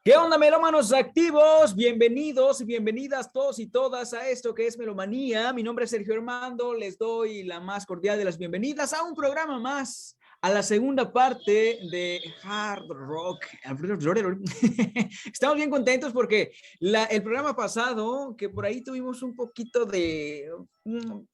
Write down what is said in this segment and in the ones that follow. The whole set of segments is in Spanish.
¿Qué onda, melómanos activos? Bienvenidos y bienvenidas todos y todas a esto que es Melomanía. Mi nombre es Sergio Armando, les doy la más cordial de las bienvenidas a un programa más, a la segunda parte de Hard Rock. Estamos bien contentos porque el programa pasado, que por ahí tuvimos un poquito de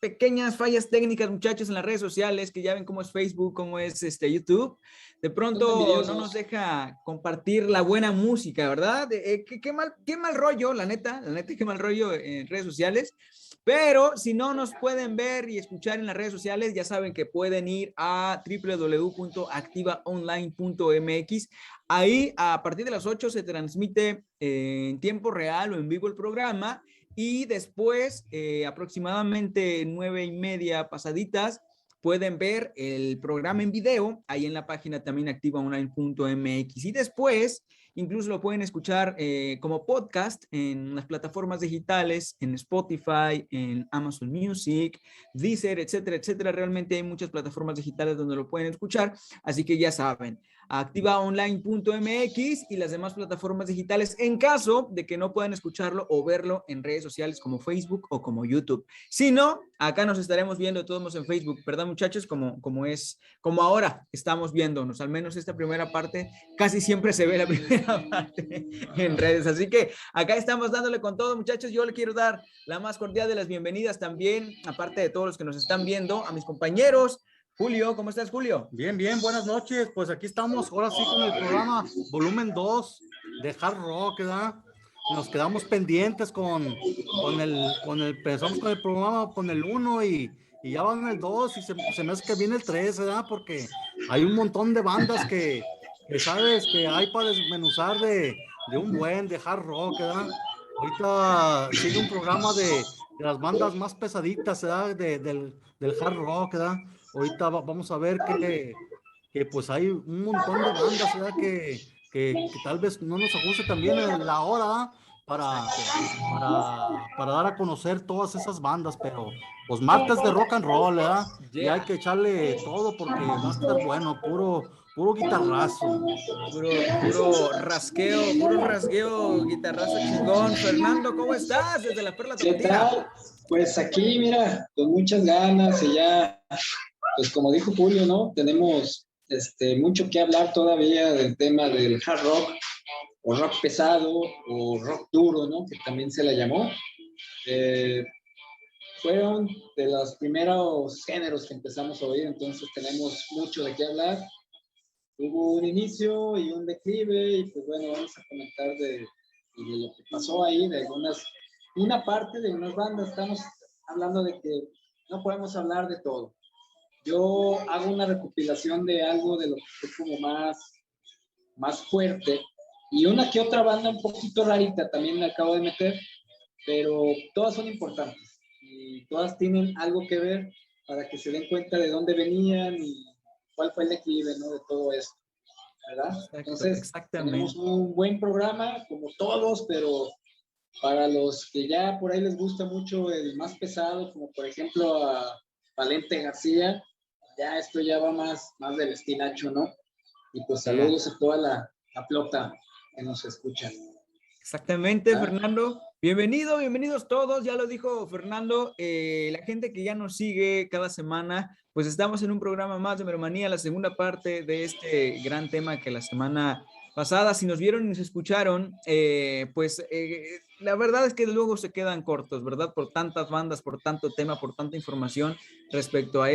pequeñas fallas técnicas, muchachos, en las redes sociales, que ya ven cómo es Facebook, cómo es YouTube. De pronto no nos deja compartir la buena música, ¿verdad? Qué mal rollo, la neta, qué mal rollo en redes sociales. Pero si no nos pueden ver y escuchar en las redes sociales, ya saben que pueden ir a www.activaonline.mx. Ahí a partir de las 8 se transmite en tiempo real o en vivo el programa y después aproximadamente 9:30 pasaditas pueden ver el programa en video ahí en la página también activaonline.mx y después incluso lo pueden escuchar como podcast en las plataformas digitales, en Spotify, en Amazon Music, Deezer, etcétera, etcétera. Realmente hay muchas plataformas digitales donde lo pueden escuchar, así que ya saben, activaonline.mx y las demás plataformas digitales en caso de que no puedan escucharlo o verlo en redes sociales como Facebook o como YouTube. Si no, acá nos estaremos viendo todos en Facebook, ¿verdad, muchachos? Como ahora estamos viéndonos, al menos esta primera parte, casi siempre se ve la primera parte en redes. Así que acá estamos dándole con todo, muchachos. Yo le quiero dar la más cordial de las bienvenidas también, aparte de todos los que nos están viendo, a mis compañeros. Julio, ¿cómo estás, Julio? Bien, bien, buenas noches. Pues aquí estamos, ahora sí, con el programa volumen 2 de Hard Rock, ¿verdad? Nos quedamos pendientes empezamos con el programa con el 1 y ya van el 2 y se me hace que viene el 3, ¿verdad? Porque hay un montón de bandas que sabes que hay para desmenuzar de un buen de Hard Rock, ¿verdad? Ahorita sigue un programa de las bandas más pesaditas, ¿verdad? Del Hard Rock, ¿verdad? Ahorita vamos a ver que pues hay un montón de bandas, ¿verdad? Que tal vez no nos ajuste también en la hora para dar a conocer todas esas bandas, pero pues martes de rock and roll, ¿verdad? Y hay que echarle todo porque va a estar bueno, puro guitarrazo. Puro rasgueo, guitarrazo chingón. Fernando, ¿cómo estás? Desde la Perla ¿Qué Tapatía. tal? Pues aquí, mira, con muchas ganas y ya, pues como dijo Julio, ¿no? Tenemos mucho que hablar todavía del tema del hard rock o rock pesado o rock duro, ¿no? Que también se le llamó. Fueron de los primeros géneros que empezamos a oír, entonces tenemos mucho de qué hablar. Hubo un inicio y un declive y pues bueno, vamos a comentar de lo que pasó ahí, una parte de unas bandas. Estamos hablando de que no podemos hablar de todo. Yo hago una recopilación de algo de lo que fue como más fuerte y una que otra banda un poquito rarita también me acabo de meter, pero todas son importantes y todas tienen algo que ver para que se den cuenta de dónde venían y cuál fue el declive, ¿no? De todo esto, ¿verdad? Entonces, tenemos un buen programa, como todos, pero para los que ya por ahí les gusta mucho el más pesado, como por ejemplo a Valente García, ya esto ya va más del estilacho, ¿no? Y pues saludos a toda la flota que nos escucha. Exactamente, Fernando. Bienvenidos todos. Ya lo dijo Fernando, la gente que ya nos sigue cada semana, pues estamos en un programa más de Melomanía, la segunda parte de este gran tema que la semana pasada, si nos vieron y nos escucharon, la verdad es que luego se quedan cortos, ¿verdad? Por tantas bandas, por tanto tema, por tanta información respecto a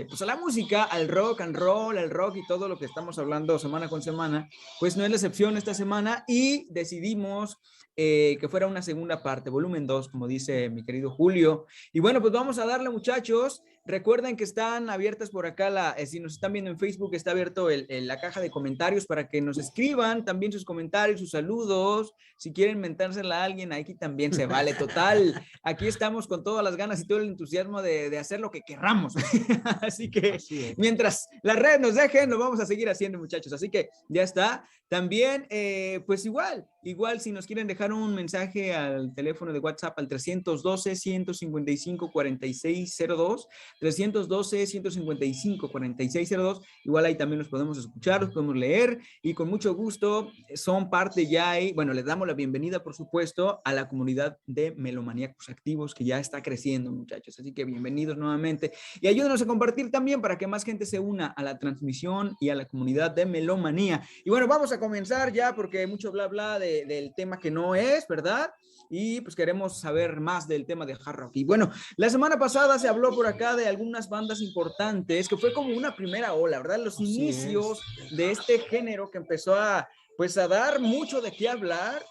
pues a la música, al rock and roll, al rock y todo lo que estamos hablando semana con semana, pues no es la excepción esta semana y decidimos que fuera una segunda parte, volumen 2, como dice mi querido Julio. Y bueno, pues vamos a darle, muchachos. Recuerden que están abiertas por acá, si nos están viendo en Facebook, está abierto la caja de comentarios para que nos escriban también sus comentarios, sus saludos. Si quieren mentársela a alguien aquí también se vale, total. Aquí estamos con todas las ganas y todo el entusiasmo de hacer lo que querramos. Así que mientras las redes nos dejen, lo vamos a seguir haciendo, muchachos. Así que ya está. También, pues igual si nos quieren dejar un mensaje al teléfono de WhatsApp al 312-155-4602, 312-155-4602, igual ahí también los podemos escuchar, los podemos leer y con mucho gusto son parte ya y bueno, les damos la bienvenida, por supuesto, a la comunidad de melomaníacos activos que ya está creciendo, muchachos. Así que bienvenidos nuevamente y ayúdenos a compartir también para que más gente se una a la transmisión y a la comunidad de Melomanía. Y bueno, vamos a comenzar ya porque mucho bla bla del tema que no es, ¿verdad? Y pues queremos saber más del tema de hard rock. Y bueno, la semana pasada se habló por acá de algunas bandas importantes, que fue como una primera ola, ¿verdad? Los inicios de este género que empezó pues a dar mucho de qué hablar.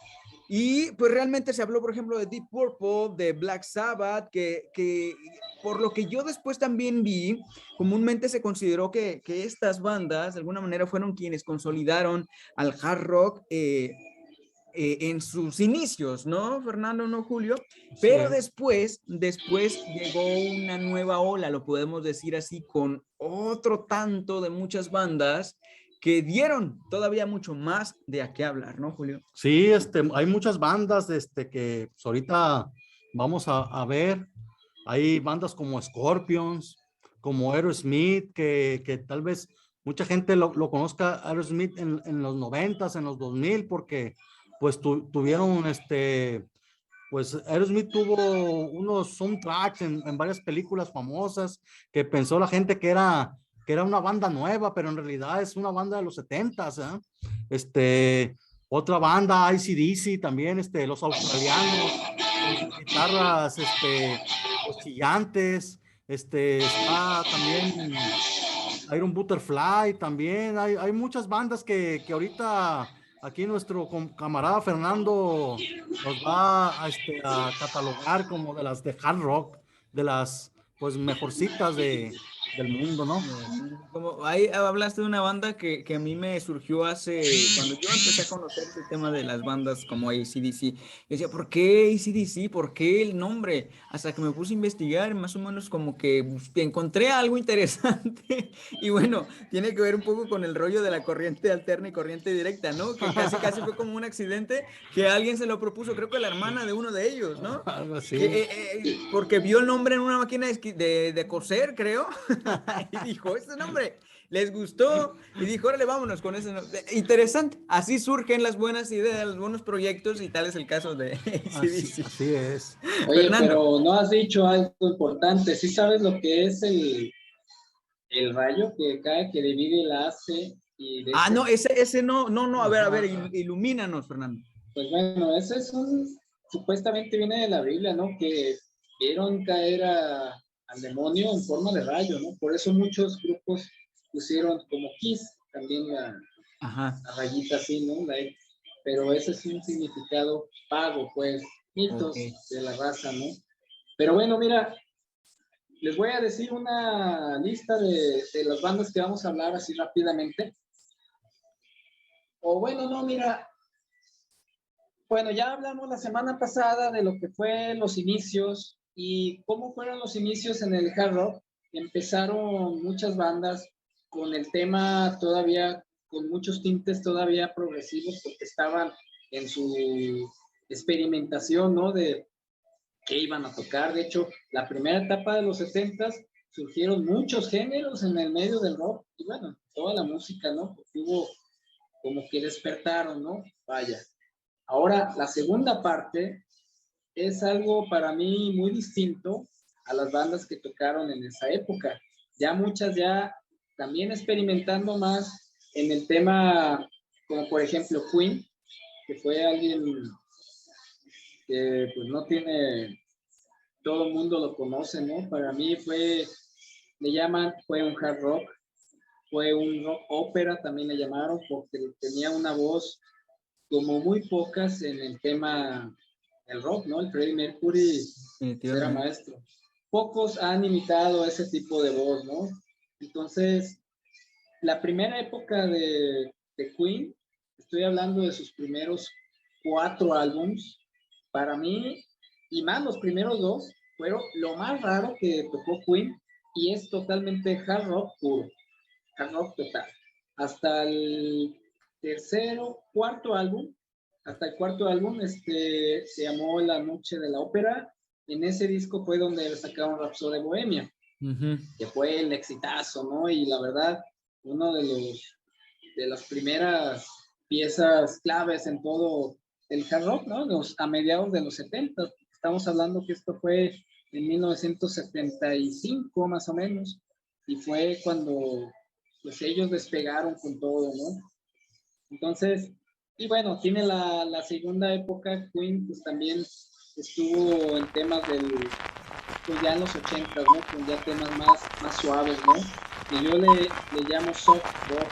Y pues realmente se habló, por ejemplo, de Deep Purple, de Black Sabbath, que por lo que yo después también vi, comúnmente se consideró que estas bandas de alguna manera fueron quienes consolidaron al hard rock en sus inicios, ¿no, Fernando? ¿No, Julio? Pero después llegó una nueva ola, lo podemos decir así, con otro tanto de muchas bandas que dieron todavía mucho más de a qué hablar, ¿no, Julio? Sí, hay muchas bandas que pues, ahorita vamos a ver. Hay bandas como Scorpions, como Aerosmith, que tal vez mucha gente lo conozca Aerosmith en los 90s, en los 2000, porque pues tuvieron pues Aerosmith tuvo unos soundtracks en varias películas famosas que pensó la gente que era una banda nueva, pero en realidad es una banda de los 70s, otra banda, AC/DC también, los australianos, con sus guitarras, los chillantes, está también Iron Butterfly, también hay muchas bandas que ahorita aquí nuestro camarada Fernando nos va a catalogar como de las de hard rock, de las pues mejorcitas del mundo, ¿no? Como ahí hablaste de una banda que a mí me surgió cuando yo empecé a conocer el tema de las bandas como AC/DC. Yo decía, ¿por qué AC/DC? ¿Por qué el nombre? Hasta que me puse a investigar, más o menos como que encontré algo interesante. Y bueno, tiene que ver un poco con el rollo de la corriente alterna y corriente directa, ¿no? Que casi fue como un accidente que alguien se lo propuso, creo que la hermana de uno de ellos, ¿no? Algo así. Porque vio el nombre en una máquina de coser, creo. Y dijo, este nombre les gustó y dijo, órale, vámonos con ese nombre. Interesante, así surgen las buenas ideas, los buenos proyectos y tal es el caso de AC/DC. Así es. Oye, Fernando. pero no has dicho algo importante. ¿Sí sabes lo que es el rayo que cae, que divide la AC? No, ese no, a ver, ilumínanos, Fernando. Pues bueno, ese supuestamente viene de la Biblia, ¿no? Que vieron caer al demonio en forma de rayo, ¿no? Por eso muchos grupos pusieron como Kiss, también la rayita así, ¿no? Pero ese es un significado pago, pues, mitos de la raza, ¿no? Pero bueno, mira, les voy a decir una lista de las bandas que vamos a hablar así rápidamente. O bueno, no, mira, bueno, ya hablamos la semana pasada de lo que fue los inicios y cómo fueron los inicios en el hard rock. Empezaron muchas bandas con el tema todavía, con muchos tintes todavía progresivos, porque estaban en su experimentación, ¿no? De qué iban a tocar. De hecho, la primera etapa de los 70s surgieron muchos géneros en el medio del rock y bueno, toda la música, ¿no? Porque hubo como que despertaron, ¿no? Vaya. Ahora, la segunda parte es algo para mí muy distinto a las bandas que tocaron en esa época. Ya muchas ya también experimentando más en el tema, como por ejemplo Queen, que fue alguien que pues no tiene, todo el mundo lo conoce, ¿no? Para mí fue un hard rock, fue un rock ópera, también le llamaron, porque tenía una voz como muy pocas en el tema del rock, ¿no? El Freddie Mercury era maestro. Pocos han imitado ese tipo de voz, ¿no? Entonces, la primera época de Queen, estoy hablando de sus primeros 4 álbums, para mí, y más los primeros dos, fueron lo más raro que tocó Queen, y es totalmente hard rock puro, hard rock total. Hasta el cuarto álbum, se llamó La Noche de la Ópera. En ese disco fue donde sacaron Rhapsody de Bohemia, que fue el exitazo, ¿no? Y la verdad, uno de las primeras piezas claves en todo el hard rock, ¿no? A mediados de los 70. Estamos hablando que esto fue en 1975 más o menos, y fue cuando pues ellos despegaron con todo, ¿no? Entonces, y bueno, tiene la segunda época. Queen pues también estuvo en temas pues ya en los 80, ¿no? Con ya temas más suaves, ¿no? Y yo le llamo soft rock, ¿no?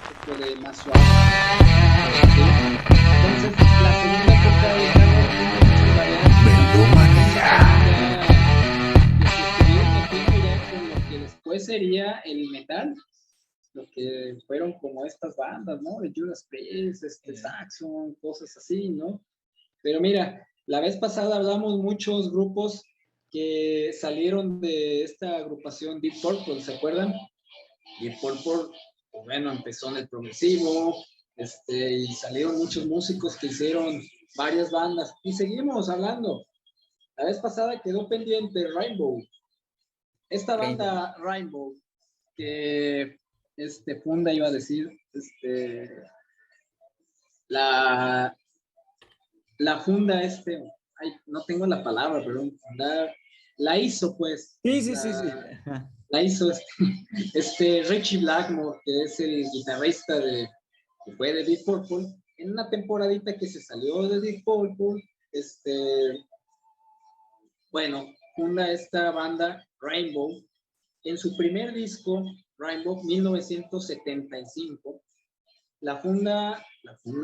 Un poco de más suave. ¿Sí? Entonces, la segunda época de con lo que después sería el metal, lo que fueron como estas bandas, ¿no? De Judas Priest, Saxon, cosas así, ¿no? Pero mira, la vez pasada hablamos muchos grupos que salieron de esta agrupación Deep Purple, ¿se acuerdan? Deep Purple, pues bueno, empezó en el progresivo, y salieron muchos músicos que hicieron varias bandas, y seguimos hablando. La vez pasada quedó pendiente Rainbow. Esta banda Rainbow, que funda, iba a decir, la funda no tengo la palabra, pero fundar, la hizo pues. Sí. La hizo Ritchie Blackmore, que es el guitarrista que fue de Deep Purple, en una temporadita que se salió de Deep Purple, bueno, funda esta banda Rainbow. En su primer disco, Rainbow, 1975, la funda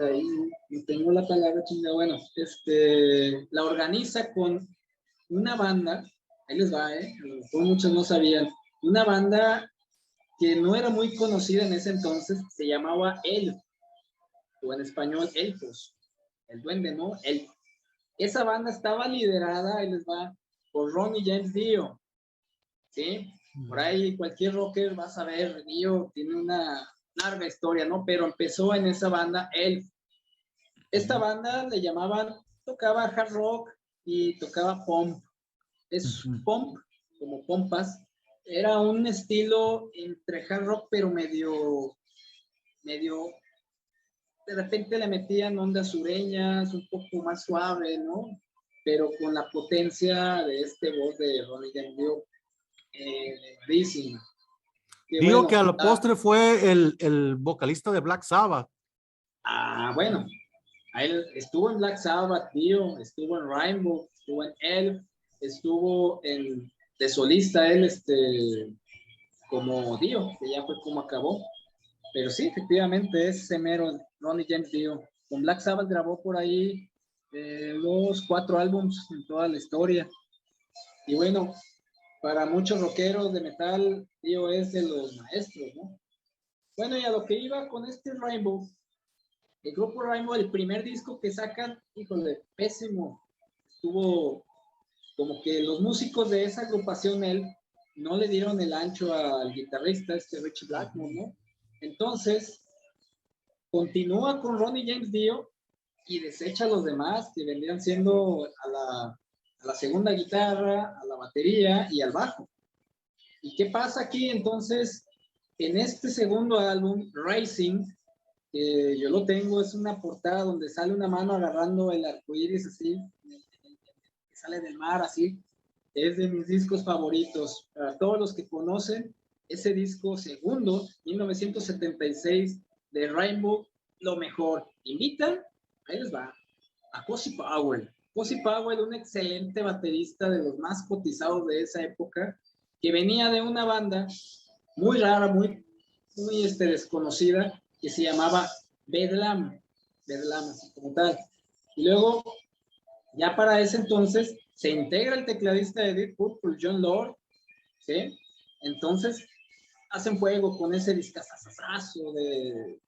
ahí, no tengo la palabra chingada, bueno, la organiza con una banda, ahí les va, muchos no sabían, una banda que no era muy conocida en ese entonces, se llamaba Elf, o en español Elfos, el duende, ¿no? Elf. Esa banda estaba liderada, ahí les va, por Ronnie James Dio, ¿sí? Por ahí cualquier rocker va a saber, Dio tiene una larga historia, ¿no? Pero empezó en esa banda Elf. Esta banda le llamaban, tocaba hard rock y tocaba pump. Es pump, como pompas. Era un estilo entre hard rock, pero medio, de repente le metían ondas sureñas, un poco más suave, ¿no? Pero con la potencia de voz de Ronnie James Dio, elevadísima. Digo bueno, que a la postre fue el vocalista de Black Sabbath. Bueno, él estuvo en Black Sabbath, Dio, estuvo en Rainbow, estuvo en Elf, estuvo de solista él, como Dio, que ya fue como acabó. Pero sí, efectivamente, es mero Ronnie James Dio. Con Black Sabbath grabó por ahí los 4 álbums en toda la historia. Y bueno, para muchos rockeros de metal, Dio es de los maestros, ¿no? Bueno, y a lo que iba con Rainbow, el grupo Rainbow, el primer disco que sacan, híjole, pésimo. Estuvo como que los músicos de esa agrupación, él, no le dieron el ancho al guitarrista, Ritchie Blackmore, ¿no? Entonces, continúa con Ronnie James Dio y desecha a los demás, que vendrían siendo a la segunda guitarra, a la batería y al bajo. ¿Y qué pasa aquí? Entonces, en este segundo álbum, Racing, que yo lo tengo, es una portada donde sale una mano agarrando el arcoíris así, que sale del mar así. Es de mis discos favoritos. Para todos los que conocen, ese disco segundo, 1976, de Rainbow, lo mejor. Invitan, ahí les va, a Cozy Powell. Cozy Powell, un excelente baterista de los más cotizados de esa época, que venía de una banda muy rara, muy desconocida, que se llamaba Bedlam, así como tal. Y luego, ya para ese entonces, se integra el tecladista de Deep Purple, John Lord, ¿sí? Entonces, hacen fuego con ese discazazazo de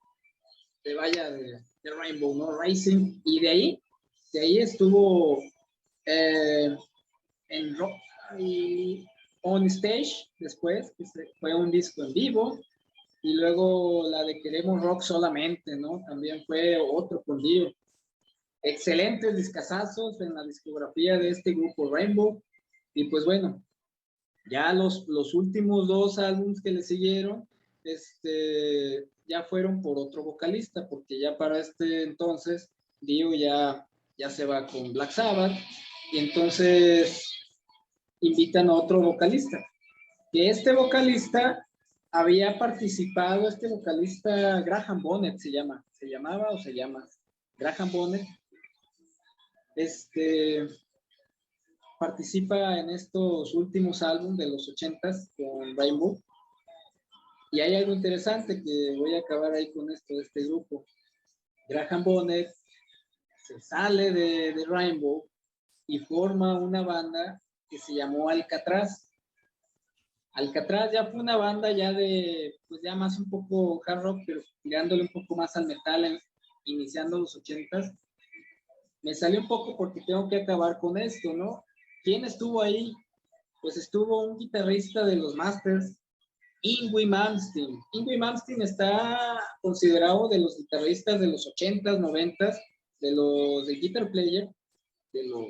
Rainbow, ¿no? Racing, y de ahí estuvo en rock y On Stage después, que fue un disco en vivo, y luego la de Queremos Rock Solamente, ¿no? También fue otro fundillo. Excelentes discazazos en la discografía de este grupo Rainbow, y pues bueno, ya los últimos 2 álbumes que le siguieron, ya fueron por otro vocalista, porque ya para este entonces Dio ya se va con Black Sabbath, y entonces invitan a otro vocalista, que este vocalista había participado, Graham Bonnet se llama Graham Bonnet, participa en estos últimos álbumes de los 80s con Rainbow, y hay algo interesante que voy a acabar ahí con esto de este grupo. Graham Bonnet se sale de Rainbow y forma una banda que se llamó Alcatraz. Alcatraz ya fue una banda ya pues ya más un poco hard rock, pero tirándole un poco más al metal, iniciando los 80s. Me salió un poco porque tengo que acabar con esto, ¿no? ¿Quién estuvo ahí? Pues estuvo un guitarrista de los Masters, Yngwie Malmsteen. Yngwie Malmsteen está considerado de los guitarristas de los 80s, 90s, de los de Guitar Player, de los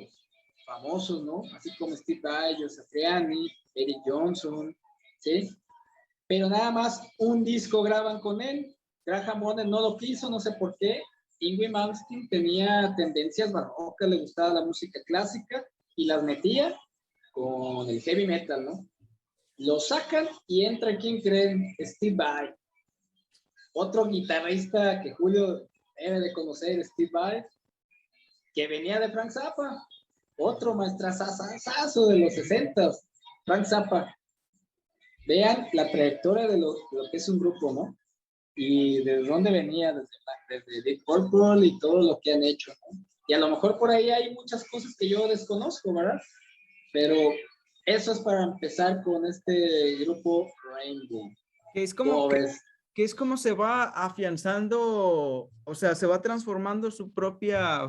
famosos, ¿no? Así como Steve Vai, Joe Satriani, Eric Johnson, ¿sí? Pero nada más un disco graban con él. Graham Bonnet no lo quiso, no sé por qué. Yngwie Malmsteen tenía tendencias barrocas, le gustaba la música clásica y las metía con el heavy metal, ¿no? Lo sacan y entra, ¿quién creen? Steve Vai. Otro guitarrista que Julio debe de conocer, Steve Vai, que venía de Frank Zappa. Otro maestrazazazo de los 60s, Frank Zappa. Vean la trayectoria de lo que es un grupo, ¿no? Y de dónde venía, desde Deep Purple y todo lo que han hecho, ¿no? Y a lo mejor por ahí hay muchas cosas que yo desconozco, ¿verdad? Pero eso es para empezar con este grupo Rainbow. Que es como que es como se va afianzando, o sea, se va transformando su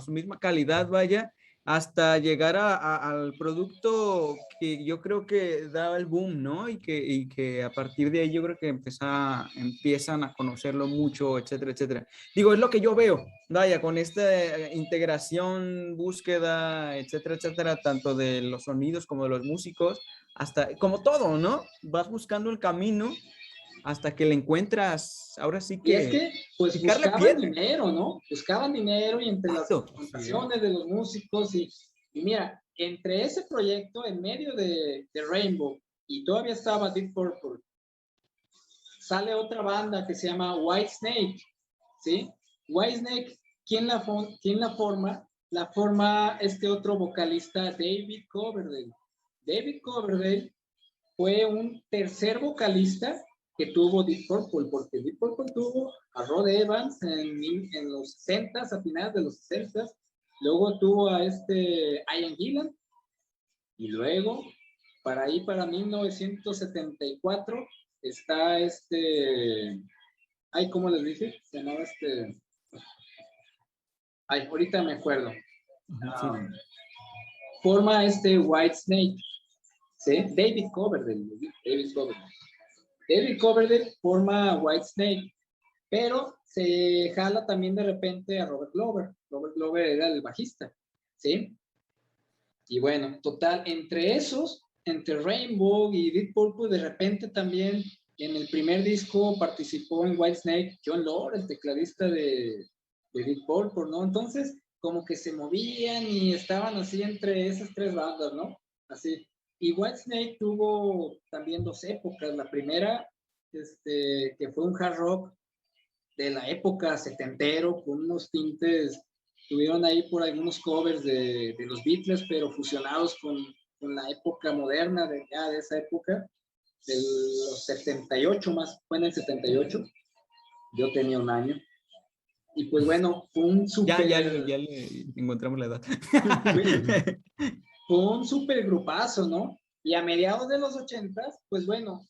misma calidad, vaya, hasta llegar al producto que yo creo que da el boom, ¿no? Y que a partir de ahí yo creo que empiezan a conocerlo mucho, etcétera, etcétera. Digo, es lo que yo veo, vaya, con esta integración, búsqueda, etcétera, etcétera, tanto de los sonidos como de los músicos, hasta, como todo, ¿no? Vas buscando el camino hasta que le encuentras, ahora sí que... Y es que, pues, buscaban dinero, ¿no? Buscaban dinero y entre las presentaciones de los músicos y mira, entre ese proyecto, en medio de Rainbow, y todavía estaba Deep Purple, sale otra banda que se llama Whitesnake, ¿sí? Whitesnake, ¿quién la forma? La forma este otro vocalista, David Coverdale. David Coverdale fue un tercer vocalista que tuvo Deep Purple, porque Deep Purple tuvo a Rod Evans en los 60s, a finales de los 60s, luego tuvo a Ian Gillan, y luego, para 1974, está ¿cómo les dije? Se llamaba ahorita me acuerdo. Forma Whitesnake, ¿sí? David Coverdale. David Coverdale forma Whitesnake, pero se jala también de repente a Robert Glover. Robert Glover era el bajista, ¿sí? Y bueno, total, entre Rainbow y Deep Purple, de repente también en el primer disco participó en Whitesnake John Lord, el tecladista de Deep Purple, ¿no? Entonces, como que se movían y estaban así entre esas 3 bandas, ¿no? Así. Y Whitesnake tuvo también 2 épocas. La primera, que fue un hard rock de la época setentero, con unos tintes, tuvieron ahí por algunos covers de los Beatles, pero fusionados con la época moderna de esa época, de los 78 más, fue en el 78, yo tenía 1 año. Y pues bueno, fue un súper... Ya le encontramos la edad. Fue un súper grupazo, ¿no? Y a mediados de los 80s, pues bueno,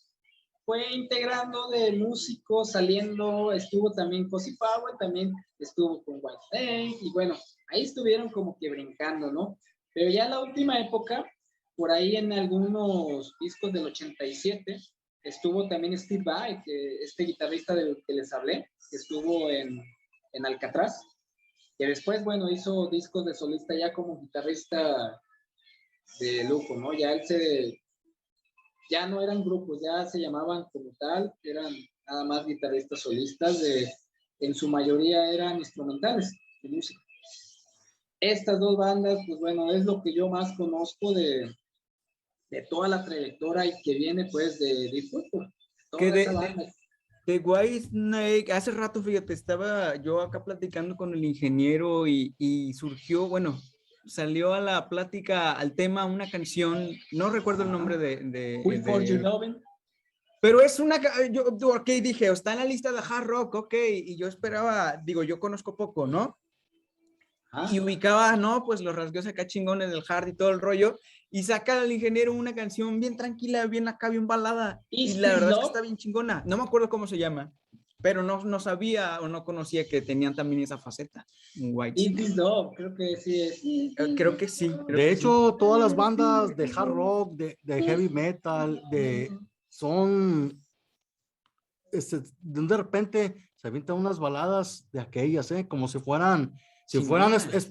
fue integrando de músicos, saliendo, estuvo también Cozy Powell, también estuvo con Whitesnake, y bueno, ahí estuvieron como que brincando, ¿no? Pero ya en la última época, por ahí en algunos discos del 87, estuvo también Steve Vai, este guitarrista del que les hablé, que estuvo en Alcatraz, que después, bueno, hizo discos de solista ya como guitarrista de lujo, ¿no? Ya no eran grupos, ya se llamaban como tal, eran nada más guitarristas solistas, en su mayoría eran instrumentales de música. Estas dos bandas, pues bueno, es lo que yo más conozco de toda la trayectoria y que viene pues de Deep Purple, Que toda esa banda. de Whitesnake, hace rato, fíjate, estaba yo acá platicando con el ingeniero y surgió, bueno, salió a la plática, al tema, una canción, no recuerdo el nombre We For You Loving. Pero es una, yo, ok, dije, está en la lista de hard rock, ok, y yo esperaba, digo, yo conozco poco, ¿no? Y ubicaba, ¿no? Pues los rasgos acá chingones del hard y todo el rollo, y saca al ingeniero una canción bien tranquila, bien acá, bien balada, y la verdad es que está bien chingona. No me acuerdo cómo se llama, pero no sabía o no conocía que tenían también esa faceta. Is This Love, creo que sí es. Creo que sí. De hecho, todas las bandas de hard rock, de heavy metal, son, de repente se avientan unas baladas de aquellas, como si fueran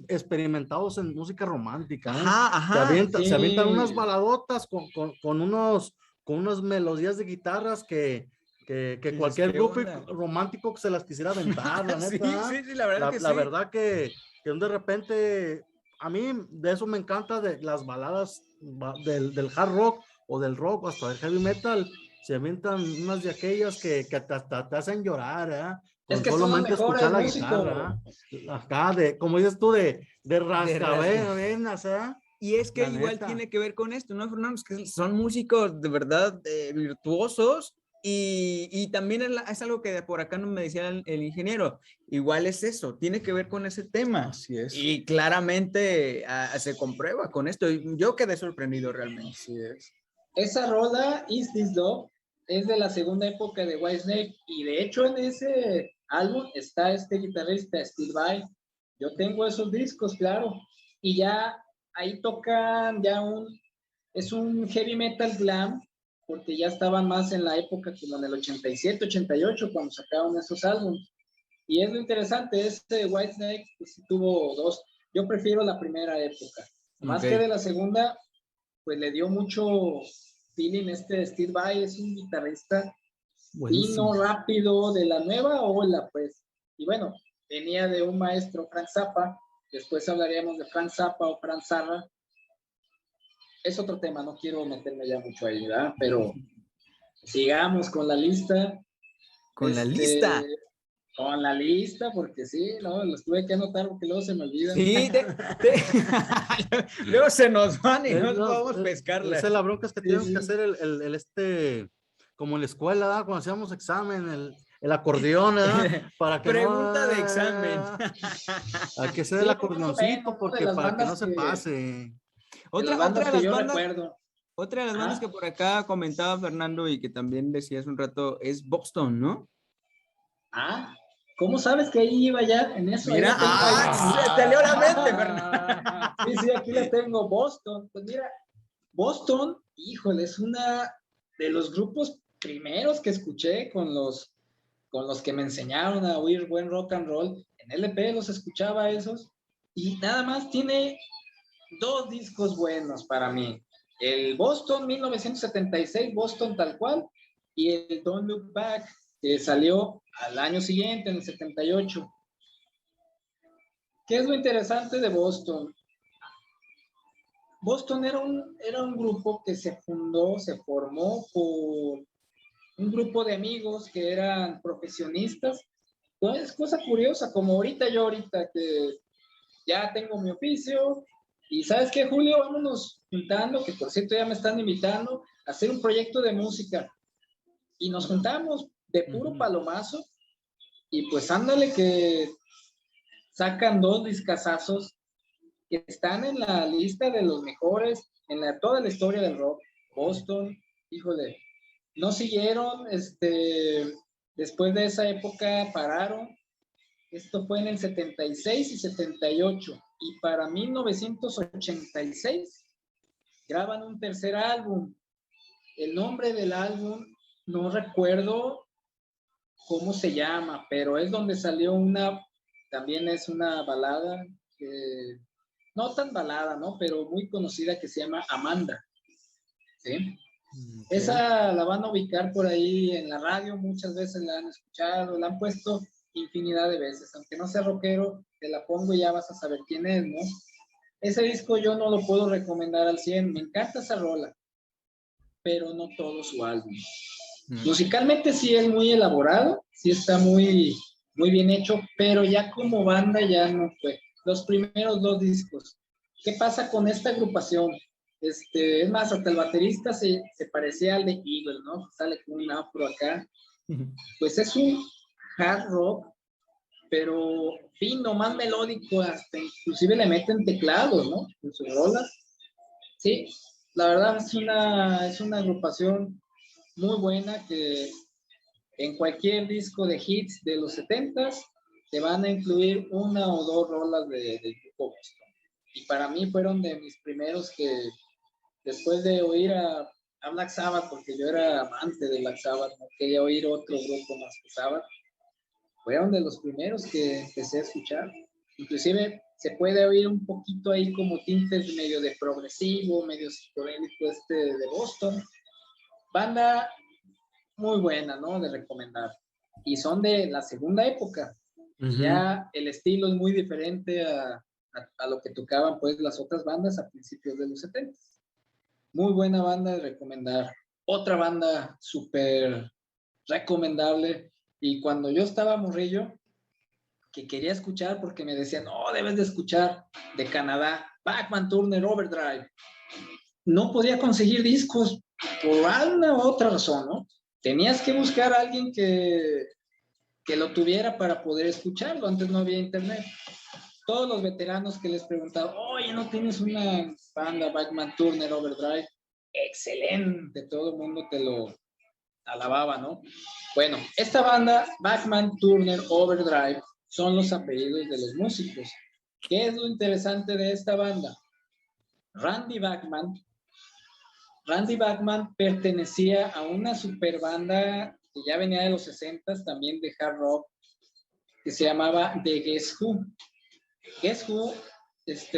experimentados en música romántica. Ajá, se avientan unas baladotas con unas melodías de guitarras que cualquier grupo romántico que se las quisiera aventar, la neta. Sí, la verdad que la verdad que de repente, a mí de eso me encanta, de las baladas del hard rock o del rock o hasta del heavy metal. Se avientan unas de aquellas que te hacen llorar, con es que solamente escuchar la músicos. guitarra, acá como dices tú, de rascavenas, Y es que igual tiene que ver con esto, ¿no, Fernando? Que son músicos de verdad virtuosos y también es algo que por acá no me decía el ingeniero. Igual es eso, tiene que ver con ese tema. Así es. Y claramente se comprueba con esto. Yo quedé sorprendido realmente. Así es. Esa rola, Is This Love, es de la segunda época de Whitesnake y de hecho en ese álbum está este guitarrista Steve Vai. Yo tengo esos discos, claro, y ya ahí tocan es un heavy metal glam, porque ya estaban más en la época como en el 87, 88 cuando sacaron esos álbumes. Y es lo interesante, Whitesnake pues, tuvo dos. Yo prefiero la primera época, más que de la segunda, pues le dio mucho feeling Steve Vai, es un guitarrista fino, rápido, de la nueva ola, pues. Y bueno, venía de un maestro, Frank Zappa, después hablaríamos de Frank Zappa o Frank Zarra. Es otro tema, no quiero meterme ya mucho ahí, ¿verdad? Pero sigamos con la lista. Con la lista. Con la lista, porque sí, no, los tuve que anotar porque luego se me olvidan. Sí, luego se nos van y no podemos pescarla. Esa es la bronca, es que tenemos que hacer el como en la escuela, ¿verdad? Cuando hacíamos examen, el acordeón, ¿verdad? Para que pregunta de examen. Hay que hacer el acordeoncito porque para que no se pase. Otra de las bandas que por acá comentaba Fernando y que también decías un rato es Boston, ¿no? ¿Cómo sabes que ahí iba ya en eso? Mira, se te leo la mente, Fernando. Sí, aquí la tengo, Boston. Pues mira, Boston, híjole, es una de los grupos primeros que escuché con los que me enseñaron a oír buen rock and roll. En LP los escuchaba esos y nada más tiene dos discos buenos para mí. El Boston 1976, Boston tal cual, y el Don't Look Back, que salió al año siguiente, en el 78. ¿Qué es lo interesante de Boston? Boston era un grupo que se formó por un grupo de amigos que eran profesionistas. Entonces, cosa curiosa, como ahorita que ya tengo mi oficio, y ¿sabes qué, Julio? Vámonos juntando, que por cierto ya me están invitando a hacer un proyecto de música. Y nos juntamos de puro palomazo, y pues ándale que sacan dos discazazos que están en la lista de los mejores en toda la historia del rock. Boston, híjole, no siguieron, después de esa época pararon. Esto fue en el 76 y 78. Y para 1986 graban un tercer álbum. El nombre del álbum no recuerdo cómo se llama, pero es donde salió también es una balada, no tan balada, ¿no? Pero muy conocida, que se llama Amanda. ¿Sí? Okay. Esa la van a ubicar por ahí en la radio, muchas veces la han escuchado, la han puesto infinidad de veces. Aunque no sea rockero, te la pongo y ya vas a saber quién es, ¿no? Ese disco yo no lo puedo recomendar al 100, me encanta esa rola, pero no todo su álbum. Musicalmente sí es muy elaborado, sí está muy, muy bien hecho, pero ya como banda ya no fue. Los primeros 2 discos. ¿Qué pasa con esta agrupación? Es más, hasta el baterista se parecía al de Eagle, ¿no? Sale con un afro acá. Pues es un hard rock, pero fino, más melódico, hasta inclusive le meten teclados, ¿no? En sus rolas. Sí, la verdad es una agrupación muy buena, que en cualquier disco de hits de los 70s te van a incluir 1 o 2 rolas del grupo Boston. Y para mí fueron de mis primeros, que después de oír a Black Sabbath, porque yo era amante de Black Sabbath, no quería oír otro grupo más que Sabbath, fueron de los primeros que empecé a escuchar. Inclusive se puede oír un poquito ahí como tintes medio de progresivo, medio psicodélico de Boston. Banda muy buena, ¿no? De recomendar. Y son de la segunda época. Ya el estilo es muy diferente a lo que tocaban pues las otras bandas a principios de los 70. Muy buena banda de recomendar. Otra banda súper recomendable. Y cuando yo estaba morrillo, que quería escuchar, porque me decían, no, debes de escuchar, de Canadá, Bachman Turner Overdrive. No podía conseguir discos por alguna u otra razón, ¿no? Tenías que buscar a alguien que lo tuviera para poder escucharlo. Antes no había internet. Todos los veteranos que les preguntaban, oye, ¿no tienes una banda Bachman Turner Overdrive? Excelente, todo el mundo te lo alababa, ¿no? Bueno, esta banda, Bachman Turner Overdrive, son los apellidos de los músicos. ¿Qué es lo interesante de esta banda? Randy Bachman pertenecía a una super banda que ya venía de los 60s, también de hard rock, que se llamaba The Guess Who. Guess Who,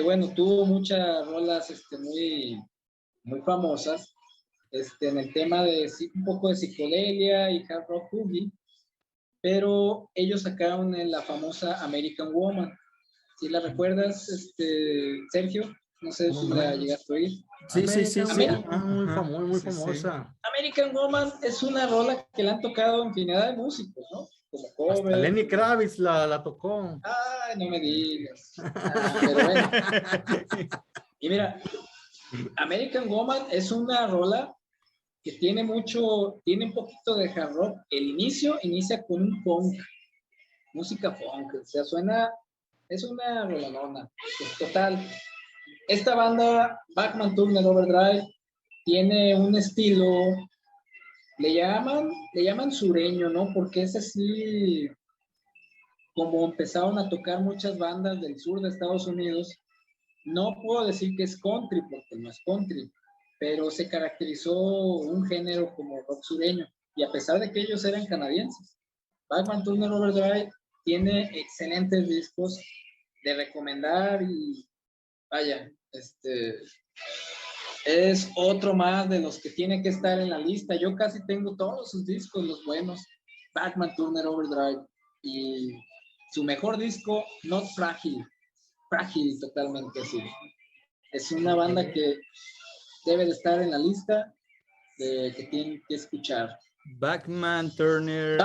bueno, tuvo muchas rolas muy, muy famosas en el tema de un poco de psicodelia y hard rock boogie, pero ellos sacaron la famosa American Woman. ¿Sí la recuerdas, Sergio? No sé si la llegaste a oír. Sí. Muy famosa. American Woman es una rola que le han tocado infinidad de músicos, ¿no? Como cover. Hasta Lenny Kravitz la tocó. Ay, no me digas. Pero bueno. Y mira, American Woman es una rola que tiene un poquito de hard rock. El inicia con un funk, música funk, o sea, es una roladona. Total, esta banda, Bachman Turner Overdrive, tiene un estilo, le llaman sureño, ¿no? Porque es así como empezaron a tocar muchas bandas del sur de Estados Unidos. No puedo decir que es country, porque no es country, pero se caracterizó un género como rock sureño, y a pesar de que ellos eran canadienses. Bachman Turner Overdrive tiene excelentes discos de recomendar, y vaya, es otro más de los que tiene que estar en la lista. Yo casi tengo todos sus discos, los buenos. Bachman Turner Overdrive, y su mejor disco, Not Fragile. Frágil, totalmente, sí. Es una banda que debe de estar en la lista que tienen que escuchar. Bachman Turner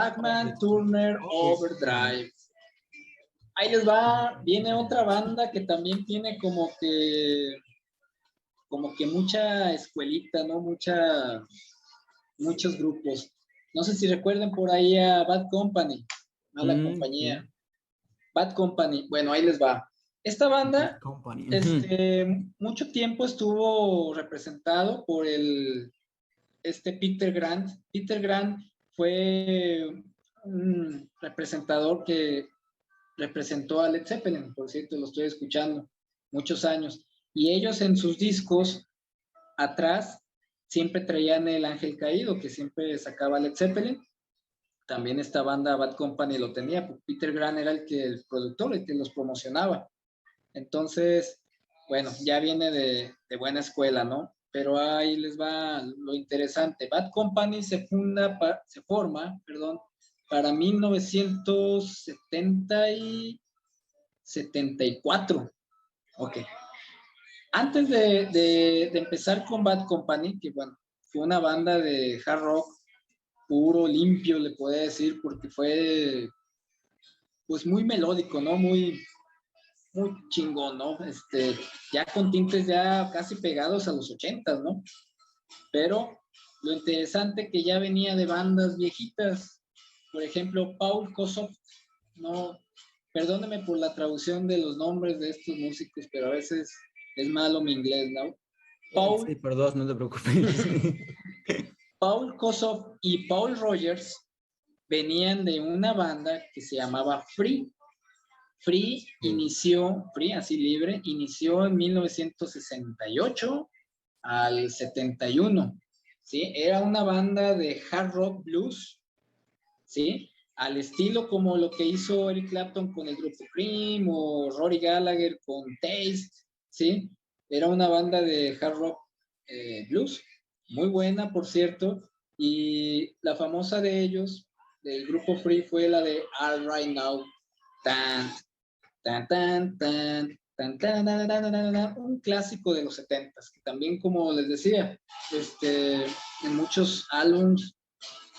Overdrive. Ahí les va, viene otra banda que también tiene como que mucha escuelita, ¿no? Muchos grupos. No sé si recuerden por ahí a Bad Company, Mala Compañía. Sí. Bad Company, bueno, ahí les va. Esta banda, mucho tiempo estuvo representado por Peter Grant. Peter Grant fue un representador que representó a Led Zeppelin, por cierto, lo estoy escuchando muchos años. Y ellos en sus discos, atrás, siempre traían el Ángel Caído, que siempre sacaba Led Zeppelin. También esta banda Bad Company lo tenía, pues Peter Grant era el productor, el que los promocionaba. Entonces, bueno, ya viene de buena escuela, ¿no? Pero ahí les va lo interesante. Bad Company se forma, para 1974. Ok. Antes de empezar con Bad Company, que bueno, fue una banda de hard rock puro, limpio, le podría decir, porque fue pues muy melódico, ¿no? Muy chingón, ¿no? Ya con tintes ya casi pegados a los 80, ¿no? Pero lo interesante que ya venía de bandas viejitas, por ejemplo, Paul Kossoff, no, perdóneme por la traducción de los nombres de estos músicos, pero a veces es malo mi inglés, ¿no? Sí, por dos, no te preocupes. Paul Kossoff y Paul Rogers venían de una banda que se llamaba Free. Free, así libre, inició en 1968 al 71, ¿sí? Era una banda de hard rock blues, ¿sí? Al estilo como lo que hizo Eric Clapton con el grupo Cream o Rory Gallagher con Taste, ¿sí? Era una banda de hard rock blues, muy buena, por cierto, y la famosa de ellos, del grupo Free, fue la de All Right Now, tan, tan, tan, tan, tan, tan, tan, tan, tan, un clásico de los 70s, que también, como les decía, en muchos álbums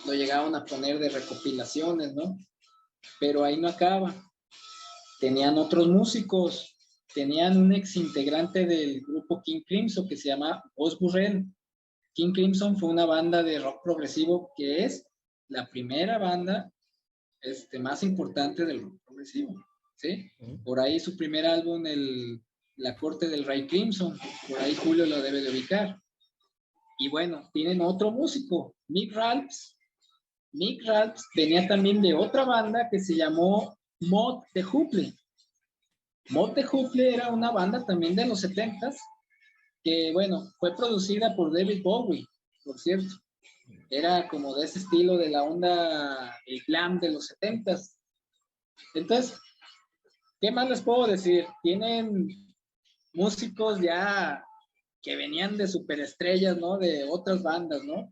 lo llegaban a poner de recopilaciones, ¿no? Pero ahí no acaba. Tenían otros músicos, tenían un ex integrante del grupo King Crimson que se llama Gus Burrell. King Crimson fue una banda de rock progresivo que es la primera banda más importante del rock progresivo, ¿sí? Por ahí su primer álbum, La Corte del Rey Crimson, por ahí Julio lo debe de ubicar. Y bueno, tienen otro músico, Mick Ralphs. Mick Ralphs venía también de otra banda que se llamó Mott the Hoople. Mott the Hoople era una banda también de los 70s que, bueno, fue producida por David Bowie, por cierto. Era como de ese estilo de la onda, el glam de los 70s. Entonces, ¿qué más les puedo decir? Tienen músicos ya que venían de superestrellas, ¿no? De otras bandas, ¿no?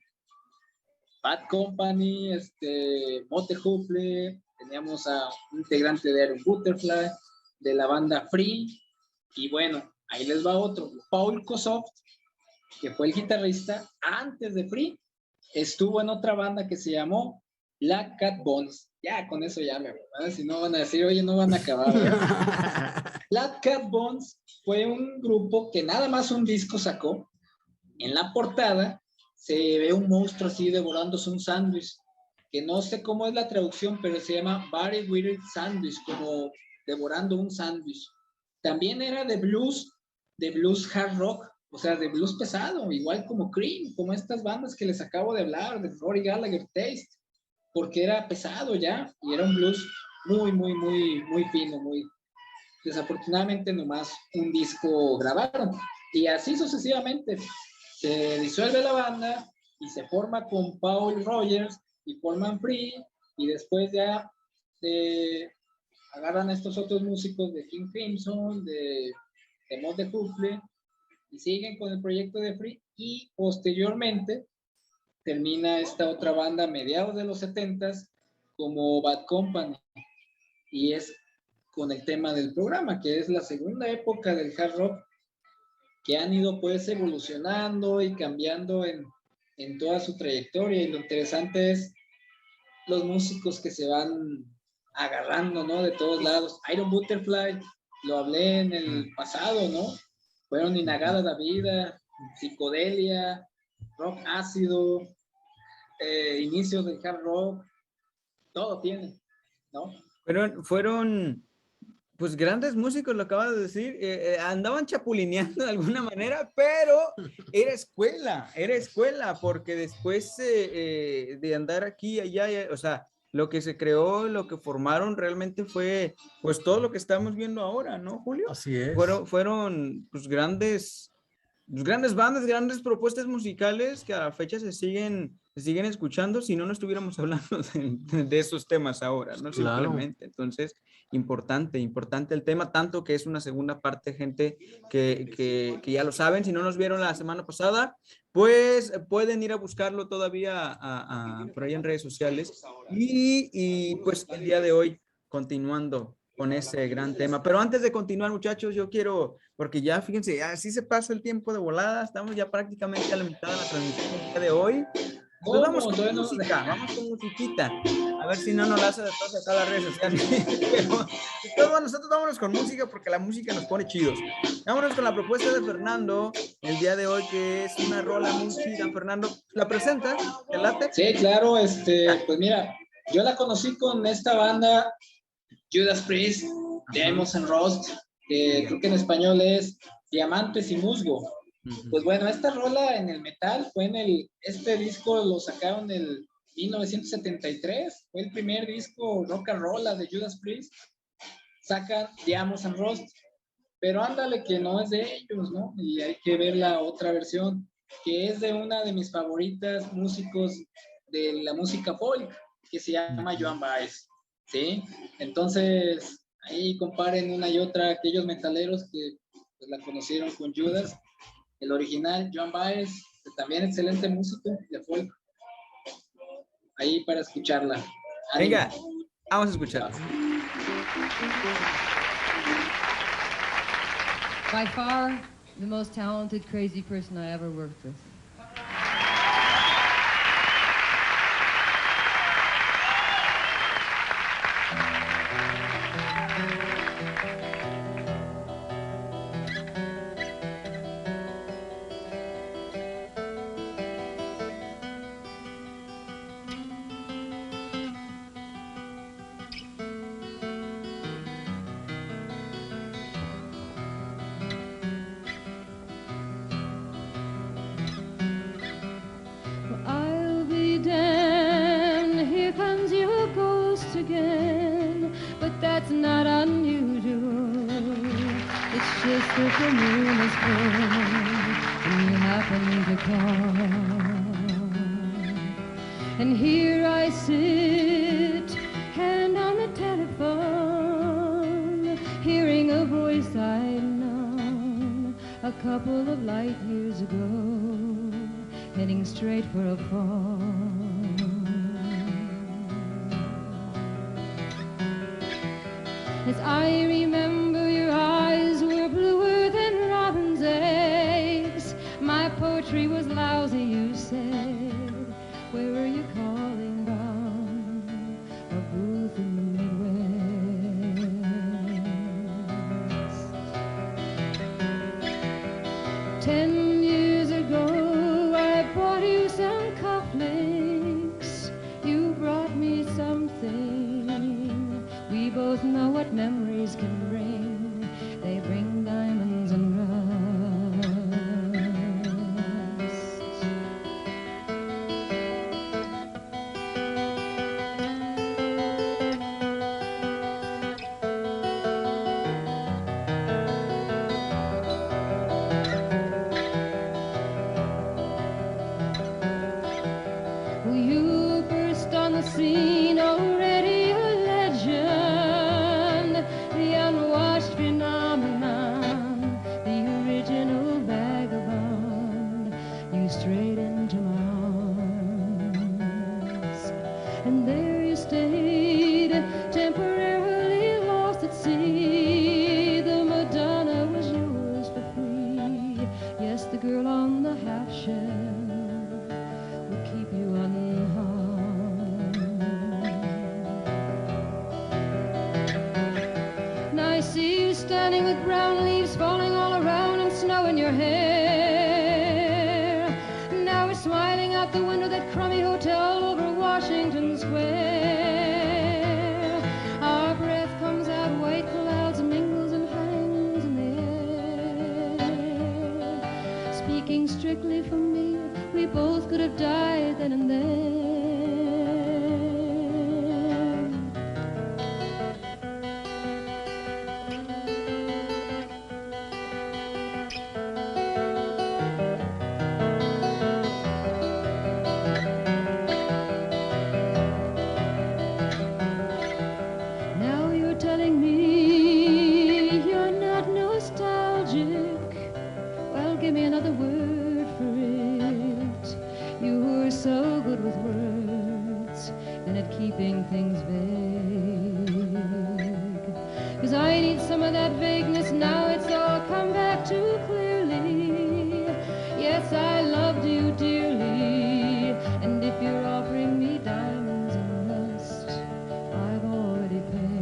Bad Company, Mott the Hoople, teníamos a un integrante de Iron Butterfly, de la banda Free, y bueno, ahí les va otro, Paul Kossoff, que fue el guitarrista antes de Free, estuvo en otra banda que se llamó Black Cat Bones. Ya, con eso ya me voy, si no van a decir, oye, no van a acabar, ¿verdad? Black Cat Bones fue un grupo que nada más un disco sacó. En la portada se ve un monstruo así devorándose un sándwich, que no sé cómo es la traducción, pero se llama Very Weird Sandwich, como devorando un sándwich. También era de blues hard rock, o sea, de blues pesado, igual como Cream, como estas bandas que les acabo de hablar, de Rory Gallagher, Taste, porque era pesado ya, y era un blues muy, muy, muy, muy fino, muy... Desafortunadamente nomás un disco grabaron, y así sucesivamente. Se disuelve la banda y se forma con Paul Rogers y forman Free, y después ya agarran a estos otros músicos de King Crimson, de Mott the Hoople, y siguen con el proyecto de Free, y posteriormente termina esta otra banda a mediados de los 70s como Bad Company, y es con el tema del programa, que es la segunda época del hard rock, que han ido pues evolucionando y cambiando en toda su trayectoria, y lo interesante es los músicos que se van agarrando, ¿no? De todos lados. Iron Butterfly, lo hablé en el pasado, ¿no? Fueron Inagada la Vida, Psicodelia, rock ácido, inicios del hard rock, todo tiene, ¿no? Fueron pues grandes músicos, lo acabas de decir, andaban chapulineando de alguna manera, pero era escuela, porque después de andar aquí, allá, o sea, lo que se creó, lo que formaron realmente fue pues todo lo que estamos viendo ahora, ¿no, Julio? Así es. Fueron pues grandes bandas, grandes propuestas musicales que a la fecha se siguen escuchando, si no, no estuviéramos hablando de esos temas ahora, ¿no? Claro. Simplemente. Entonces, importante el tema, tanto que es una segunda parte, gente que ya lo saben, si no nos vieron la semana pasada, pues pueden ir a buscarlo todavía por ahí en redes sociales y pues el día de hoy continuando con ese gran tema. Pero antes de continuar, muchachos, yo quiero, porque ya fíjense, así se pasa el tiempo de volada, estamos ya prácticamente a la mitad de la transmisión del día de hoy. Pues vamos con música, vamos con musiquita. A ver si no nos la hace de todas acá las redes sociales. Pero todos nosotros vámonos con música porque la música nos pone chidos. Vámonos con la propuesta de Fernando el día de hoy, que es una rola muy chida. Fernando, ¿la presentas? ¿Te late? Sí, claro, pues mira, yo la conocí con esta banda Judas Priest, Diamonds and Rust, que creo que en español es Diamantes y Musgo. Pues bueno, esta rola en el metal fue este disco lo sacaron en el 1973, fue el primer disco rock and roll de Judas Priest, sacan Diamonds and Rust, pero ándale que no es de ellos, ¿no? Y hay que ver la otra versión, que es de una de mis favoritas músicos de la música folk, que se llama Joan Baez. ¿Sí? Entonces, ahí comparen una y otra aquellos metaleros que pues, la conocieron con Judas. El original, Joan Baez, también excelente músico de folk. Ahí para escucharla. Venga, vamos a escucharla. By far, the most talented, crazy person I ever worked with. Again, but that's not unusual. It's just that the moon is full and you happen to call. And here I sit, hand on the telephone, hearing a voice I'd known a couple of light years ago, heading straight for a fall. As I remember, your eyes were bluer than robin's eggs. My poetry was lousy, you said. Where were you calling from? A booth in the Midwest. 10 years ago, I bought you some cufflinks. You brought me something. We both know what memories can bring. They bring diamonds and rust. Well, you burst on the scene already a legend, the unwashed phenomenon, the original vagabond. You strayed into my arms, and there you stayed, temporarily lost at sea. The Madonna was yours for free. Yes, the girl on the half shell will keep you unharmed. Now I see you standing with brown leaves falling all around and snow in your hair. Now we're smiling out the window of that crummy hotel over Washington Square. Our breath comes out white clouds, mingles and hangs in the air. Speaking strictly for me, we both could have died then and there. vague. 'Cause I need some of that vagueness now, it's all come back too clearly. Yes, I loved you dearly, and if you're offering me diamonds and rust, I've already paid.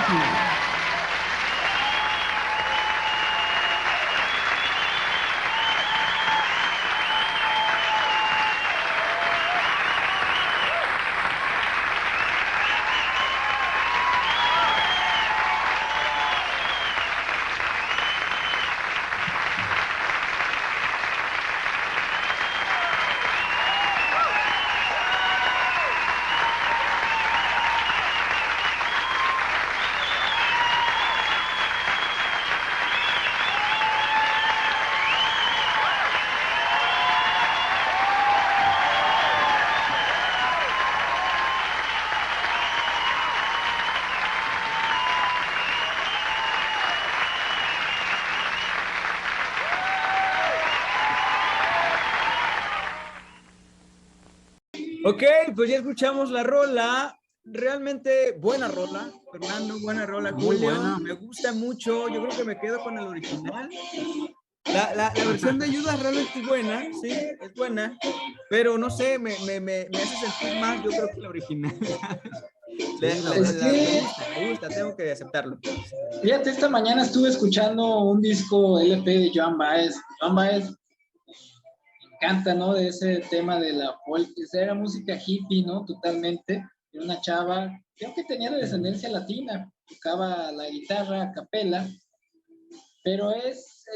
Thank you. Ok, pues ya escuchamos la rola. Realmente buena rola, Fernando, buena rola. Muy Julio, buena. me gusta mucho. Yo creo que me quedo con el original. La versión de Judas realmente es buena, sí, es buena. Pero no sé, me hace sentir más, yo creo que la original. Me gusta, tengo que aceptarlo. Fíjate, esta mañana estuve escuchando un disco LP de Joan Baez. Joan Baez me encanta, ¿no? De ese tema de la folk, era música hippie, ¿no? Totalmente. Era una chava, creo que tenía de descendencia latina, tocaba la guitarra a capela, pero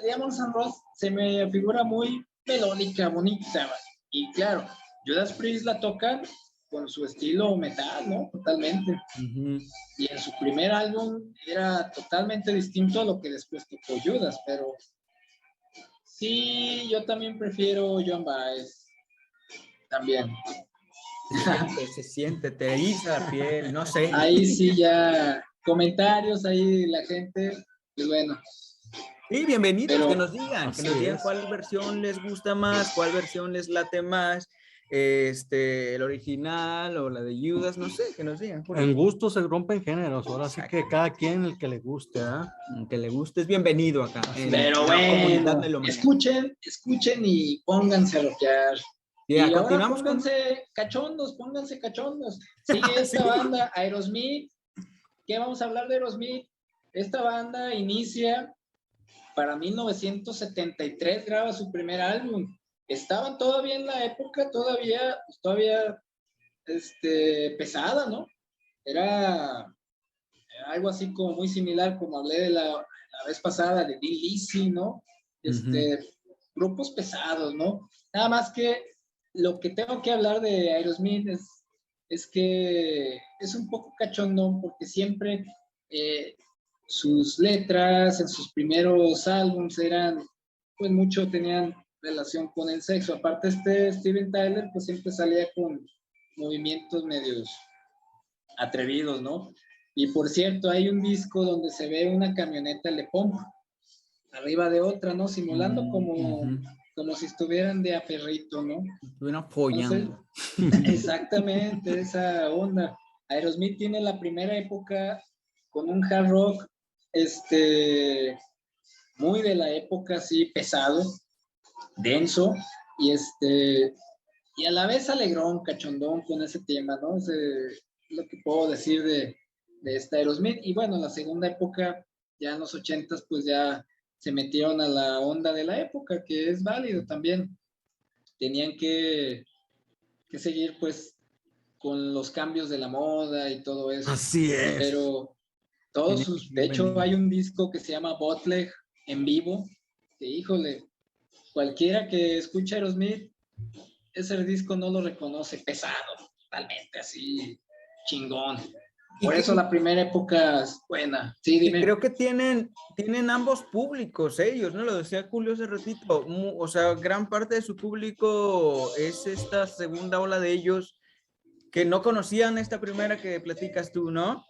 Diamond St. Rose se me figura muy melódica, bonita. Y claro, Judas Priest la toca con su estilo metal, ¿no? Totalmente. Y en su primer álbum era totalmente distinto a lo que después tocó Judas, pero sí, yo también prefiero Joan Baez. También. Se siente, te eriza la piel, no sé. Ahí sí ya comentarios, ahí la gente, pues bueno. Sí, bienvenidos, Pero, que nos digan cuál versión les gusta más, cuál versión les late más, el original o la de Judas, no sé, que nos digan. En gusto se rompen géneros, ahora sí que cada quien el que le guste, ¿ah? Que le guste es bienvenido acá. Pero bueno, escuchen y pónganse a rockear. Y ahora pónganse cachondos. Sigue esta banda, Aerosmith. ¿Qué vamos a hablar de Aerosmith? Esta banda inicia para 1973, graba su primer álbum. Estaban todavía en la época, todavía pesada, ¿no? Era algo así como muy similar, como hablé de la vez pasada, de Thin Lizzy, ¿no? Grupos pesados, ¿no? Nada más que lo que tengo que hablar de Aerosmith es que es un poco cachondón porque siempre sus letras en sus primeros álbumes eran, pues mucho tenían relación con el sexo. Aparte Steven Tyler, pues siempre salía con movimientos medios atrevidos, ¿no? Y por cierto, hay un disco donde se ve una camioneta Le Pump arriba de otra, ¿no? Simulando como si estuvieran de a perrito, ¿no? Estuvieran follando. Exactamente, esa onda. Aerosmith tiene la primera época con un hard rock, muy de la época, así, pesado, denso, y a la vez alegrón, cachondón con ese tema, ¿no? Es lo que puedo decir de esta Aerosmith. Y bueno, la segunda época, ya en los 80s, pues ya se metieron a la onda de la época, que es válido también. Tenían que seguir, pues, con los cambios de la moda y todo eso. Así es. Pero de hecho, hay un disco que se llama Bootleg en vivo, que híjole, cualquiera que escuche Aerosmith, ese disco no lo reconoce, pesado, totalmente así, chingón. Por eso la primera época es buena. Sí, dime. Creo que tienen ambos públicos ellos, ¿no? Lo decía Julio hace ratito. O sea, gran parte de su público es esta segunda ola de ellos que no conocían esta primera que platicas tú, ¿no?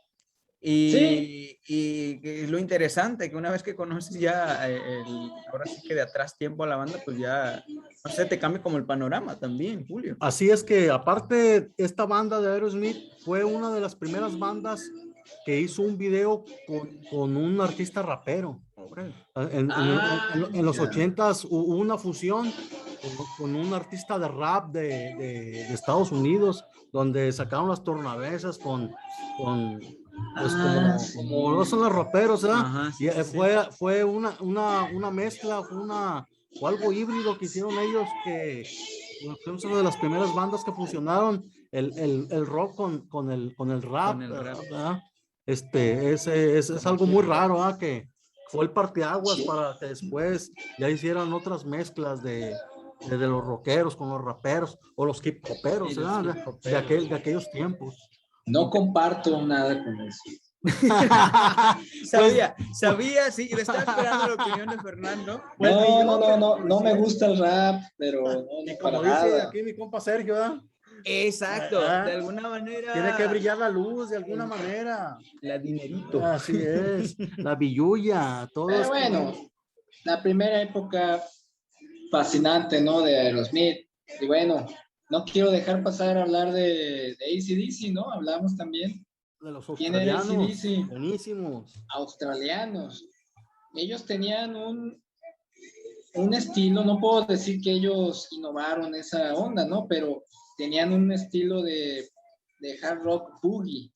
Y que es lo interesante, que una vez que conoces ya, ahora sí que de atrás tiempo a la banda, pues ya, no sé, te cambia como el panorama también, Julio. Así es que aparte esta banda de Aerosmith fue una de las primeras bandas que hizo un video con un artista rapero. Órale. En los Ya. 80s hubo una fusión con un artista de rap de Estados Unidos, donde sacaron las tornavesas pues Sí. como no son los raperos, ¿verdad? Ajá, sí, Y sí, sí. fue una mezcla, fue algo híbrido que hicieron ellos, que fue una de las primeras bandas que fusionaron el rock con el rap, Con el rap. ¿verdad? Es algo muy raro, ¿ah? Que fue el parteaguas Sí. para que después ya hicieran otras mezclas de los rockeros con los raperos o los hip hoperos, Sí, los ¿verdad? hip hoperos. De aquellos tiempos. No comparto nada con eso. Sabía, sí, y estaba esperando la opinión de Fernando. Pues ni yo, No me gusta el rap, pero no y para como dice nada. aquí mi compa Sergio, ¿verdad? Exacto, Ah, de alguna manera. Tiene que brillar la luz de alguna manera. La dinerito. Así es, la billulla, todo Pero esto. bueno, la primera época fascinante, ¿no? De Aerosmith. Y bueno, no quiero dejar pasar a hablar de AC/DC, ¿no? Hablamos también. De los ¿Quién era australianos, AC/DC? buenísimos. Australianos. Ellos tenían un estilo, no puedo decir que ellos innovaron esa onda, ¿no? Pero tenían un estilo de hard rock boogie.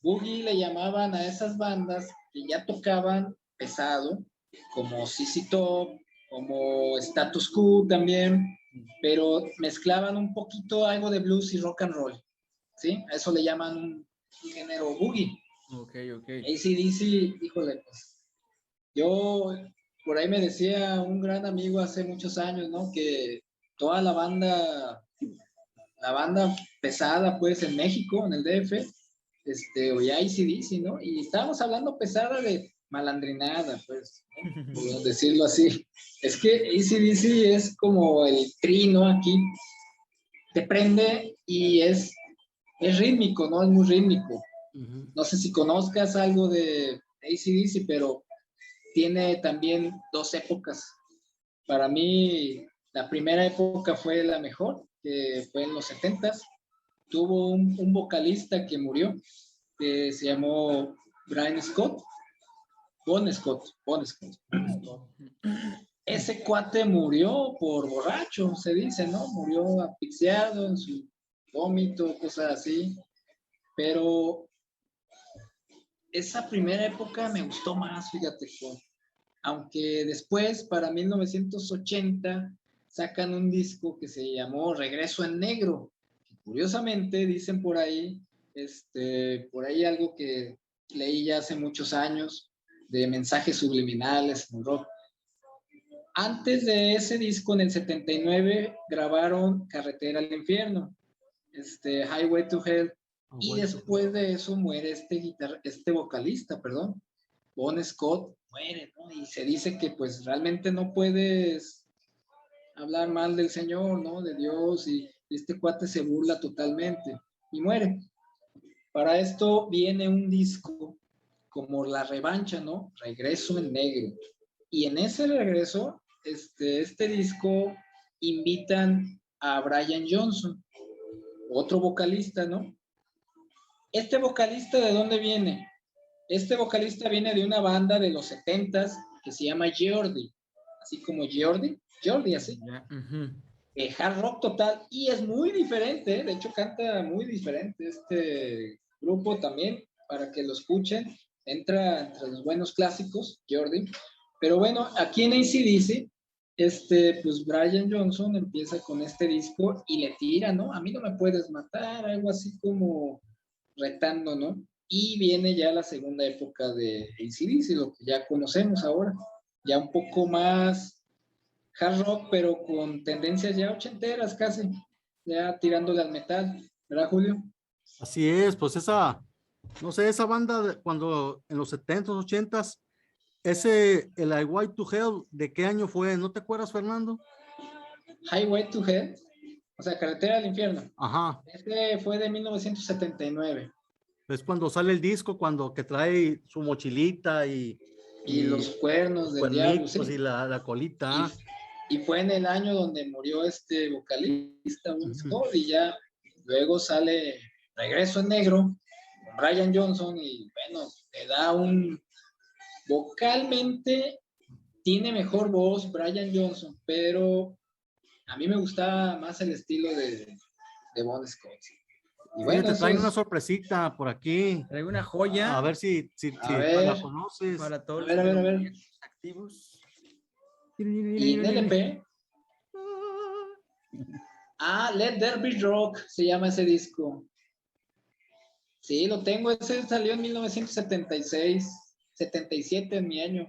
Boogie le llamaban a esas bandas que ya tocaban pesado, como ZZ Top, como Status Quo también, pero mezclaban un poquito algo de blues y rock and roll, ¿sí? A eso le llaman un género boogie. Ok. AC/DC, híjole, pues, yo, por ahí me decía un gran amigo hace muchos años, ¿no? Que toda la banda pesada, pues, en México, en el DF, oía AC/DC, ¿no? Y estábamos hablando pesada de malandrinada, pues, ¿no? Por decirlo así. Es que AC/DC es como el trino aquí, te prende y es rítmico, ¿no? Es muy rítmico. No sé si conozcas algo de AC/DC, pero tiene también dos épocas. Para mí, la primera época fue la mejor, que fue en los 70s. Tuvo un vocalista que murió, que se llamó Brian Scott. Bon Scott. Ese cuate murió por borracho, se dice, ¿no? Murió asfixiado en su vómito, cosas así. Pero esa primera época me gustó más, fíjate, aunque después, para 1980, sacan un disco que se llamó Regreso en Negro. Curiosamente, dicen por ahí algo que leí ya hace muchos años, de mensajes subliminales en el rock. Antes de ese disco, en el 79, grabaron Carretera al Infierno, Highway to Hell, y después de eso muere este vocalista, Bon Scott, muere, ¿no? Y se dice que pues realmente no puedes hablar mal del Señor, ¿no? De Dios, y este cuate se burla totalmente y muere. Para esto viene un disco como la revancha, ¿no? Regreso en Negro. Y en ese regreso, este disco invitan a Brian Johnson, otro vocalista, ¿no? ¿Este vocalista de dónde viene? Este vocalista viene de una banda de los 70s que se llama Geordie, así como Geordie, así. Yeah. Hard rock total, y es muy diferente, de hecho canta muy diferente este grupo también, para que lo escuchen, entra entre los buenos clásicos, Geordie. Pero bueno, aquí en AC/DC, pues Brian Johnson empieza con este disco y le tira, ¿no? A mí no me puedes matar, algo así como retando, ¿no? Y viene ya la segunda época de AC/DC, lo que ya conocemos ahora, ya un poco más hard rock, pero con tendencias ya ochenteras casi, ya tirándole al metal, ¿verdad, Julio? Así es, pues esa banda cuando en los 70s, 80s, el Highway to Hell, ¿de qué año fue? ¿No te acuerdas, Fernando? Highway to Hell, o sea, Carretera al Infierno. Ajá. Fue de 1979. Es cuando sale el disco, cuando que trae su mochilita y los cuernos del diablo, cuernitos sí. y la colita. Y fue en el año donde murió este vocalista, Bon Scott, y ya luego sale Regreso en Negro con Brian Johnson, y bueno, le da vocalmente tiene mejor voz Brian Johnson, pero a mí me gustaba más el estilo de Bon Scott. Y bueno, te traen una sorpresita por aquí. Traigo una joya. A ver si a ver, la conoces. Para todos a ver. activos. Y en LP. Let There Be Rock se llama ese disco. Sí, lo tengo. Ese salió en 1976, 77 en mi año.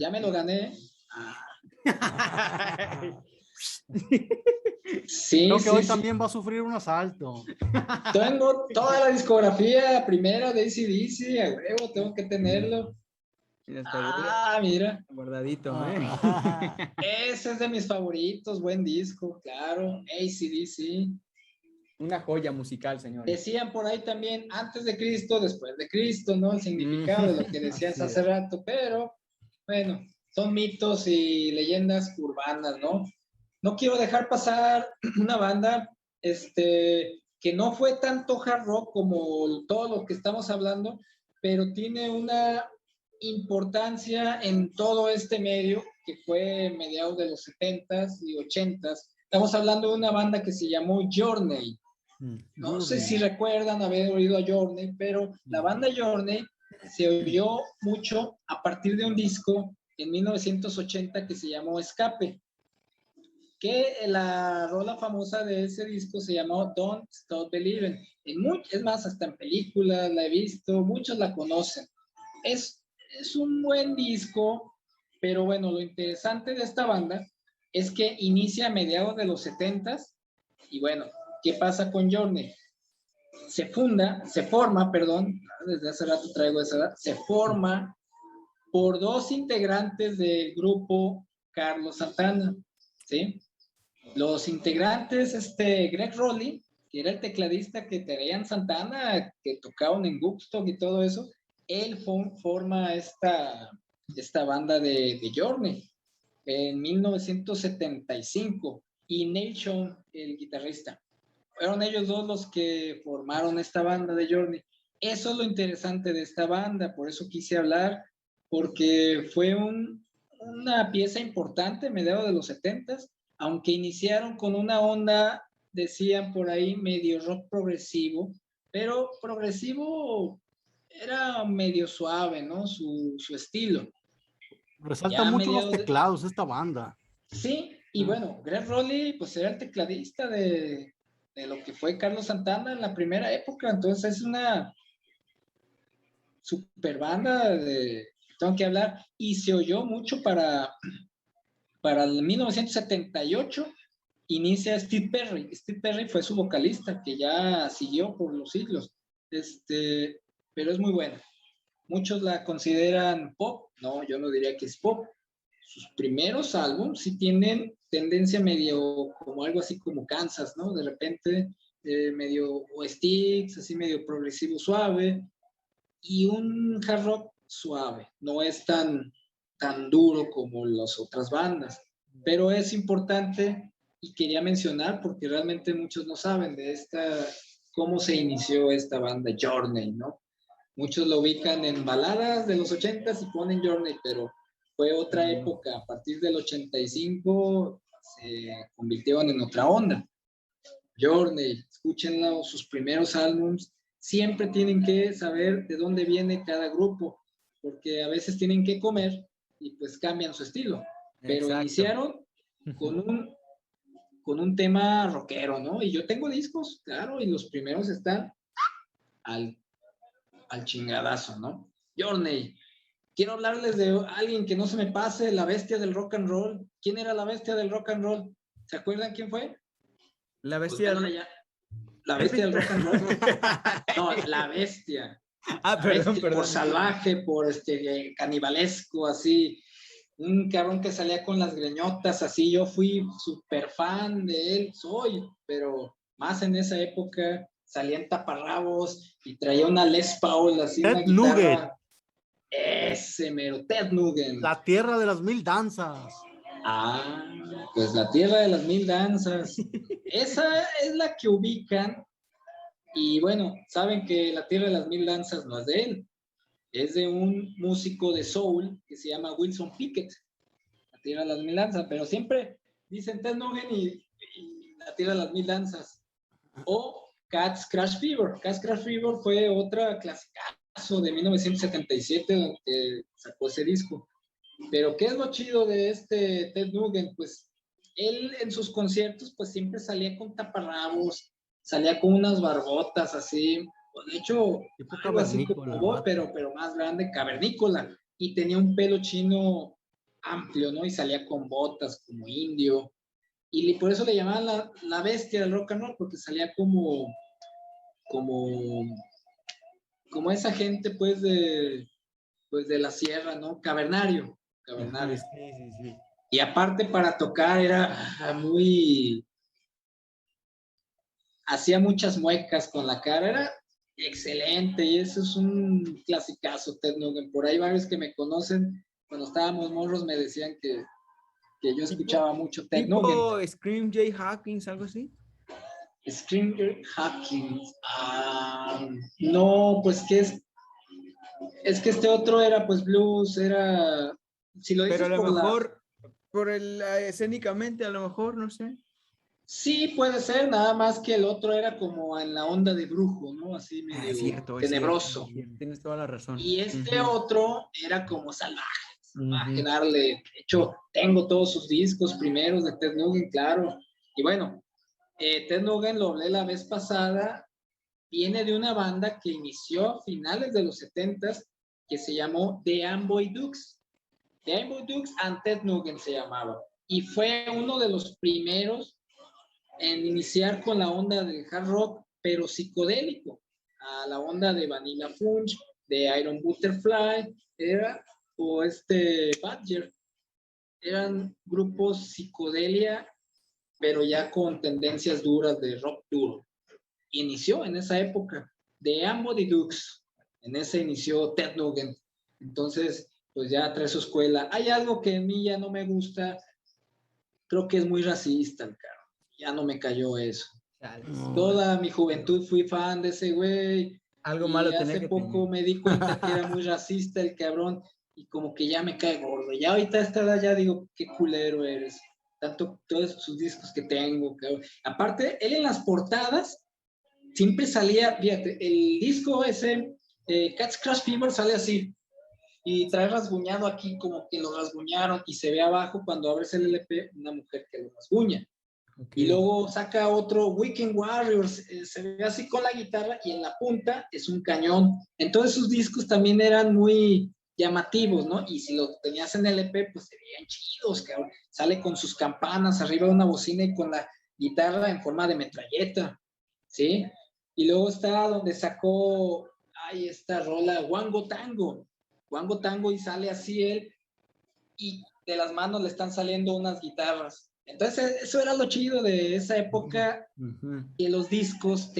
Ya me lo gané. Sí, creo que hoy también va a sufrir un asalto. Tengo toda la discografía primera de AC/DC, a huevo, tengo que tenerlo. Mira. Guardadito, Ese es de mis favoritos, buen disco, claro. AC/DC. Una joya musical, señor. Decían por ahí también, antes de Cristo, después de Cristo, ¿no? El significado de lo que decías hace rato, pero bueno, son mitos y leyendas urbanas, ¿no? No quiero dejar pasar una banda que no fue tanto hard rock como todo lo que estamos hablando, pero tiene una importancia en todo este medio que fue mediados de los 70s y 80s. Estamos hablando de una banda que se llamó Journey. No sé si recuerdan haber oído a Journey, pero la banda Journey se oyó mucho a partir de un disco en 1980 que se llamó Escape, que la rola famosa de ese disco se llamó Don't Stop Believing. Es más, hasta en películas la he visto, muchos la conocen. Es un buen disco, pero bueno, lo interesante de esta banda es que inicia a mediados de los 70s, y bueno, ¿qué pasa con Journey? Se forma, desde hace rato traigo esa edad, se forma por dos integrantes del grupo Carlos Santana, ¿sí? Los integrantes, Greg Rowley, que era el tecladista que traían Santana, que tocaban en Woodstock y todo eso, él forma esta banda de Journey en 1975, y Neil Schon, el guitarrista. Fueron ellos dos los que formaron esta banda de Journey. Eso es lo interesante de esta banda, por eso quise hablar, porque fue una pieza importante a mediados de los 70s, aunque iniciaron con una onda, decían por ahí, medio rock progresivo, pero progresivo era medio suave, ¿no? Su estilo. Resalta mucho los teclados esta banda. Sí, y bueno, Greg Rowley pues era el tecladista de lo que fue Carlos Santana en la primera época, entonces es una super banda tengo que hablar, y se oyó mucho para el 1978, inicia Steve Perry. Steve Perry fue su vocalista, que ya siguió por los siglos, pero es muy buena. Muchos la consideran pop, no, yo no diría que es pop. Sus primeros álbumes sí tienen tendencia medio como algo así como Kansas, ¿no? De repente medio Sticks, así medio progresivo suave, y un hard rock suave, no es tan duro como las otras bandas, pero es importante y quería mencionar porque realmente muchos no saben de cómo se inició esta banda Journey, ¿no? Muchos lo ubican en baladas de los 80s y ponen Journey, pero fue otra época. A partir del 85 se convirtieron en otra onda. Journey, escúchenlo, sus primeros álbums. Siempre tienen que saber de dónde viene cada grupo, porque a veces tienen que comer y pues cambian su estilo. Pero exacto, iniciaron con un tema rockero, ¿no? Y yo tengo discos, claro, y los primeros están al chingadazo, ¿no? Journey. Quiero hablarles de alguien que no se me pase, la bestia del rock and roll. ¿Quién era la bestia del rock and roll? ¿Se acuerdan quién fue? La bestia. Pues, la bestia del rock and roll. No, la bestia. Perdón. Por salvaje, por canibalesco, así. Un cabrón que salía con las greñotas, así. Yo fui súper fan de él, pero más en esa época. salía en taparrabos y traía una Les Paul, así Ted una guitarra. Nugent. Ese mero, Ted Nugent. La tierra de las 1000 danzas. Ah, pues la tierra de las 1000 danzas. Esa es la que ubican. Y bueno, saben que la tierra de las 1000 danzas no es de él. Es de un músico de soul que se llama Wilson Pickett. La tierra de las 1000 danzas. Pero siempre dicen Ted Nugent y la tierra de las 1000 danzas. O Cat's Crash Fever. Cat's Crash Fever fue otra clasicazo de 1977 donde sacó ese disco. Pero ¿qué es lo chido de este Ted Nugent? Pues él en sus conciertos pues siempre salía con taparrabos, salía con unas barbotas así, de hecho, Tipo algo así cavernícola, como vos, vato. pero más grande, cavernícola, y tenía un pelo chino amplio, ¿no? Y salía con botas como indio, y por eso le llamaban la bestia del rock and roll, porque salía como esa gente pues de la sierra, ¿no? Cavernario. Ajá, sí. Y aparte para tocar era muy... Hacía muchas muecas con la cara, era excelente y eso es un clasicazo, Ted Nugent. Por ahí varios que me conocen, cuando estábamos morros me decían que yo escuchaba mucho Ted Nugent. Tipo Scream Jay Hawkins, algo así. Screamer Hawkins. No, pues que es que este otro era pues blues, era... Si lo dices Pero a lo por mejor, escénicamente, a lo mejor, no sé. Sí, puede ser, nada más que el otro era como en la onda de brujo, ¿no? Así medio Es cierto, tenebroso. es cierto, tienes toda la razón. Y este otro era como salvaje, Ujú. darle. De hecho, tengo todos sus discos primeros de Ted Nugent, claro. Y bueno, Ted Nugent lo hablé la vez pasada, viene de una banda que inició a finales de los 70s, que se llamó The Amboy Dukes. The Amboy Dukes and Ted Nugent se llamaba. Y fue uno de los primeros en iniciar con la onda del hard rock, pero psicodélico, a la onda de Vanilla Fudge, de Iron Butterfly, o Badger. Eran grupos psicodelia, pero ya con tendencias duras de rock duro. Inició en esa época, de Amboy Dukes, en ese inició Ted Nugent. Entonces, pues ya trae su escuela. Hay algo que a mí ya no me gusta, creo que es muy racista, cara. Ya no me cayó eso. No. Toda mi juventud fui fan de ese güey. Algo y malo tenía hace que poco tener. me di cuenta que era muy racista el cabrón y como que ya me cae gordo. Ya ahorita a esta edad ya digo, qué culero eres. Tanto todos sus discos que tengo, cabrón. Aparte, él en las portadas siempre salía, fíjate, el disco ese, Cat's Crash Fever sale así. Y trae rasguñado aquí como que lo rasguñaron y se ve abajo cuando abres el LP una mujer que lo rasguña. Okay. Y luego saca otro Weekend Warriors, se ve así con la guitarra y en la punta es un cañón. Entonces sus discos también eran muy llamativos, ¿no? Y si lo tenías en LP, pues se veían chidos, cabrón. Sale con sus campanas arriba de una bocina y con la guitarra en forma de metralleta, ¿sí? Y luego está donde sacó, esta rola, Wango Tango, y sale así él, y de las manos le están saliendo unas guitarras. Entonces, eso era lo chido de esa época, que los discos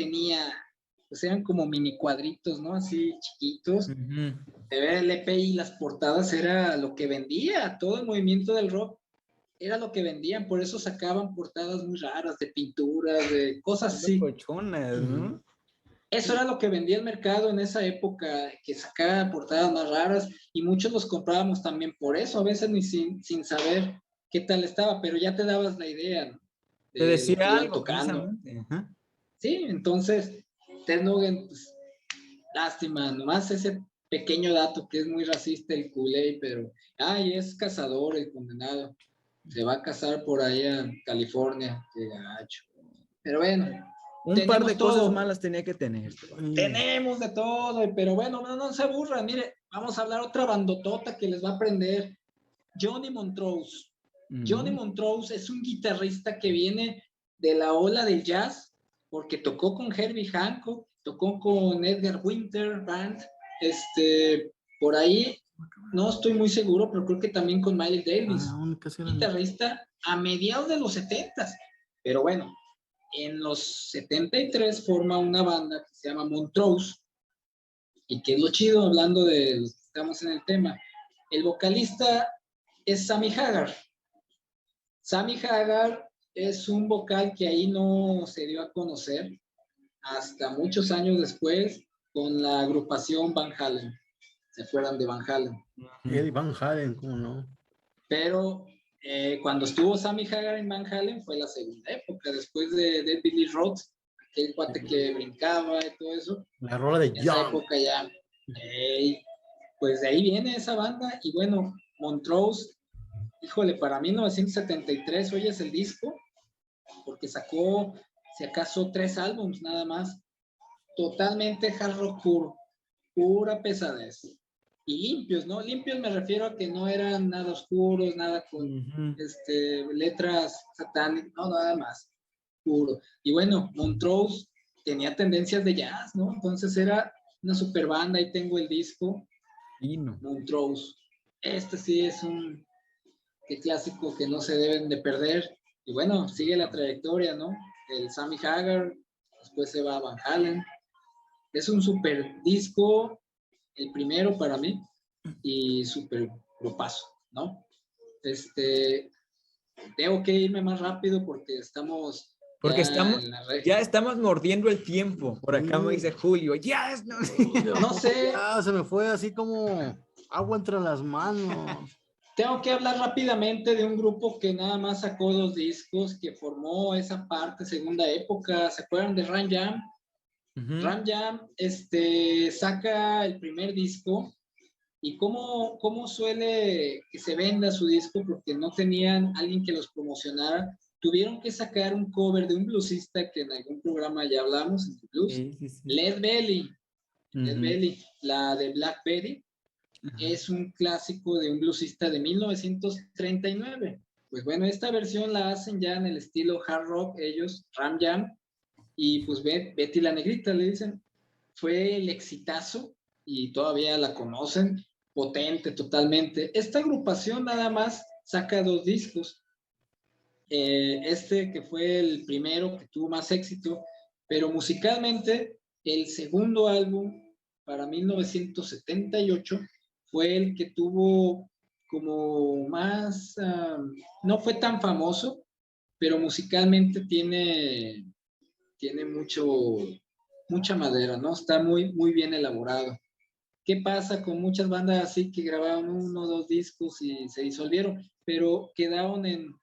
pues eran como mini cuadritos, ¿no? Así chiquitos. De ver el EP y las portadas era lo que vendía, todo el movimiento del rock era lo que vendían, por eso sacaban portadas muy raras, de pinturas, de cosas así. Cochonas, ¿no? Eso era lo que vendía el mercado en esa época, que sacaban portadas más raras, y muchos los comprábamos también por eso, a veces ni sin saber qué tal estaba, pero ya te dabas la idea, ¿no? Te decía lo que iban algo, tocando. Ajá. Sí, entonces, Ted Nugent, pues, lástima, nomás ese pequeño dato que es muy racista el culé, pero, es cazador el condenado, se va a casar por ahí a California, qué gacho. Pero bueno, un par de todo. Cosas malas tenía que tener. Tenemos de todo, pero bueno, no se aburran. Mire, vamos a hablar otra bandotota que les va a aprender. Johnny Montrose. Johnny Montrose es un guitarrista que viene de la ola del jazz, porque tocó con Herbie Hancock, tocó con Edgar Winter Band, por ahí, no estoy muy seguro, pero creo que también con Miles Davis. Guitarrista a mediados de los 70s. Pero bueno, en los 73 forma una banda que se llama Montrose, y que es lo chido, hablando de los que estamos en el tema. El vocalista es Sammy Hagar. Sammy Hagar es un vocal que ahí no se dio a conocer hasta muchos años después con la agrupación Van Halen. Se fueron de Van Halen. Eddie Van Halen, ¿cómo no? Pero cuando estuvo Sammy Hagar en Van Halen fue la segunda época, después de David Lee Roth, aquel cuate que brincaba y todo eso. La rola de En esa Young. época ya, pues de ahí viene esa banda. Y bueno, Montrose, híjole, para 1973 oyes el disco, porque sacó, si acaso, 3 álbums nada más, totalmente hard rock puro, pura pesadez. Y limpios, ¿no? Limpios me refiero a que no eran nada oscuros, nada con letras satánicas, no, nada más, puro. Y bueno, Montrose tenía tendencias de jazz, ¿no? Entonces era una super banda, ahí tengo el disco, Montrose. Este sí es un clásico que no se deben de perder. Y bueno, sigue la trayectoria, ¿no? El Sammy Hagar, después se va a Van Halen. Es un super disco, el primero para mí, y super grupazo, ¿no? Tengo que irme más rápido porque estamos Porque ya estamos mordiendo el tiempo. Por acá me dice Julio, no sé. Ya se me fue así como agua entre las manos. Tengo que hablar rápidamente de un grupo que nada más sacó 2 discos, que formó esa parte, segunda época. ¿Se acuerdan de Ram Jam? Ram Jam saca el primer disco. ¿Y cómo suele que se venda su disco? Porque no tenían alguien que los promocionara. Tuvieron que sacar un cover de un bluesista que en algún programa ya hablamos, en el blues. Sí. Led Belly. Led Belly, la de Black Betty. Es un clásico de un bluesista de 1939. Pues bueno, esta versión la hacen ya en el estilo hard rock, ellos, Ram Jam, y pues Betty la Negrita, le dicen. Fue el exitazo y todavía la conocen, potente totalmente. Esta agrupación nada más saca 2 discos. Que fue el primero que tuvo más éxito, pero musicalmente el segundo álbum para 1978 fue el que tuvo como más, no fue tan famoso, pero musicalmente tiene mucha madera, ¿no? Está muy, muy bien elaborado. ¿Qué pasa con muchas bandas así que grabaron 1 o 2 discos y se disolvieron, pero quedaron en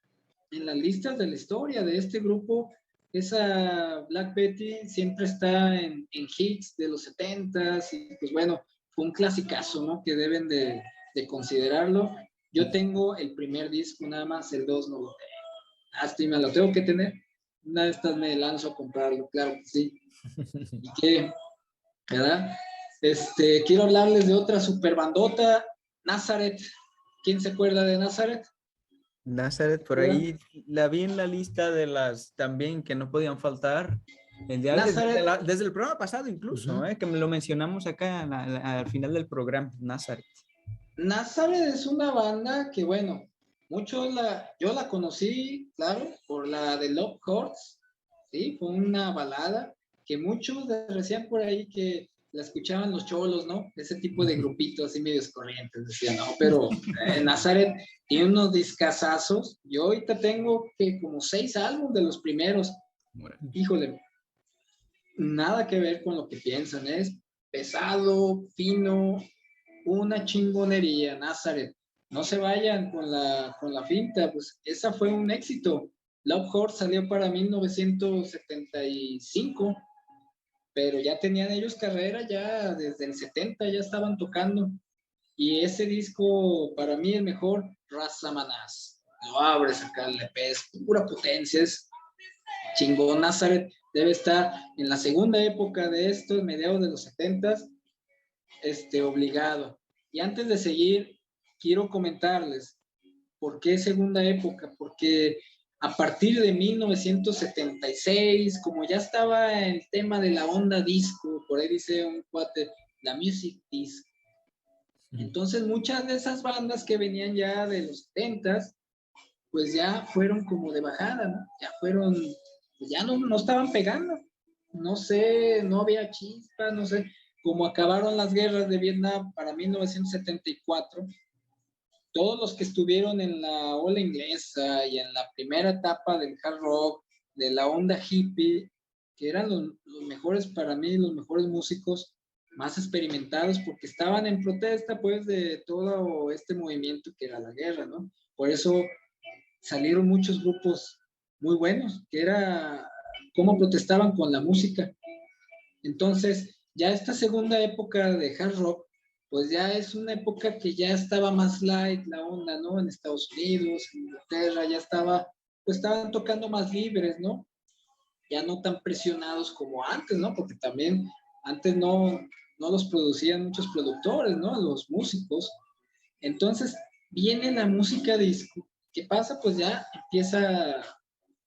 las listas de la historia de este grupo? Esa Black Betty siempre está en hits de los 70s y pues bueno, fue un clasicazo, ¿no? Que deben de considerarlo. Yo tengo el primer disco nada más, el 2 no lo tengo. Lástima, lo tengo que tener. Una de estas me lanzo a comprarlo, claro que sí. ¿Y qué? ¿Verdad? Quiero hablarles de otra super bandota, Nazareth. ¿Quién se acuerda de Nazareth? Nazareth, por ahí la vi en la lista de las también que no podían faltar. Desde el programa pasado incluso, que me lo mencionamos acá al final del programa, Nazareth. Nazareth es una banda que, bueno, yo la conocí, claro, por la de Love Chords, ¿sí? Fue una balada que muchos decían por ahí que la escuchaban los cholos, ¿no? Ese tipo de grupitos así medios corrientes, decían, no, pero Nazareth tiene unos discazazos. Yo ahorita tengo como 6 álbumes de los primeros. Híjole, nada que ver con lo que piensan, es pesado, fino, una chingonería, Nazareth. No se vayan con la finta, pues esa fue un éxito. Love Horse salió para 1975, pero ya tenían ellos carrera, ya desde el 70 ya estaban tocando. Y ese disco para mí es mejor, Razamanás. Lo abres acá, el EP, es pura potencia, es chingón. Nazareth debe estar en la segunda época de estos, mediados de los 70s, obligado. Y antes de seguir, quiero comentarles por qué segunda época, porque a partir de 1976, como ya estaba el tema de la onda disco, por ahí dice un cuate, la music disc. Entonces muchas de esas bandas que venían ya de los 70s, pues ya fueron como de bajada, ¿no? Ya fueron pues ya no estaban pegando. No sé, no había chispas, no sé. Como acabaron las guerras de Vietnam para 1974, todos los que estuvieron en la ola inglesa y en la primera etapa del hard rock, de la onda hippie, que eran los mejores para mí, los mejores músicos más experimentados, porque estaban en protesta, pues, de todo este movimiento que era la guerra, ¿no? Por eso salieron muchos grupos muy buenos, que era cómo protestaban con la música. Entonces, ya esta segunda época de hard rock, pues ya es una época que ya estaba más light la onda, ¿no? En Estados Unidos, en Inglaterra, ya estaba, pues estaban tocando más libres, ¿no? Ya no tan presionados como antes, ¿no? Porque también antes no los producían muchos productores, ¿no? Los músicos. Entonces, viene la música disco. ¿Qué pasa? Pues ya empieza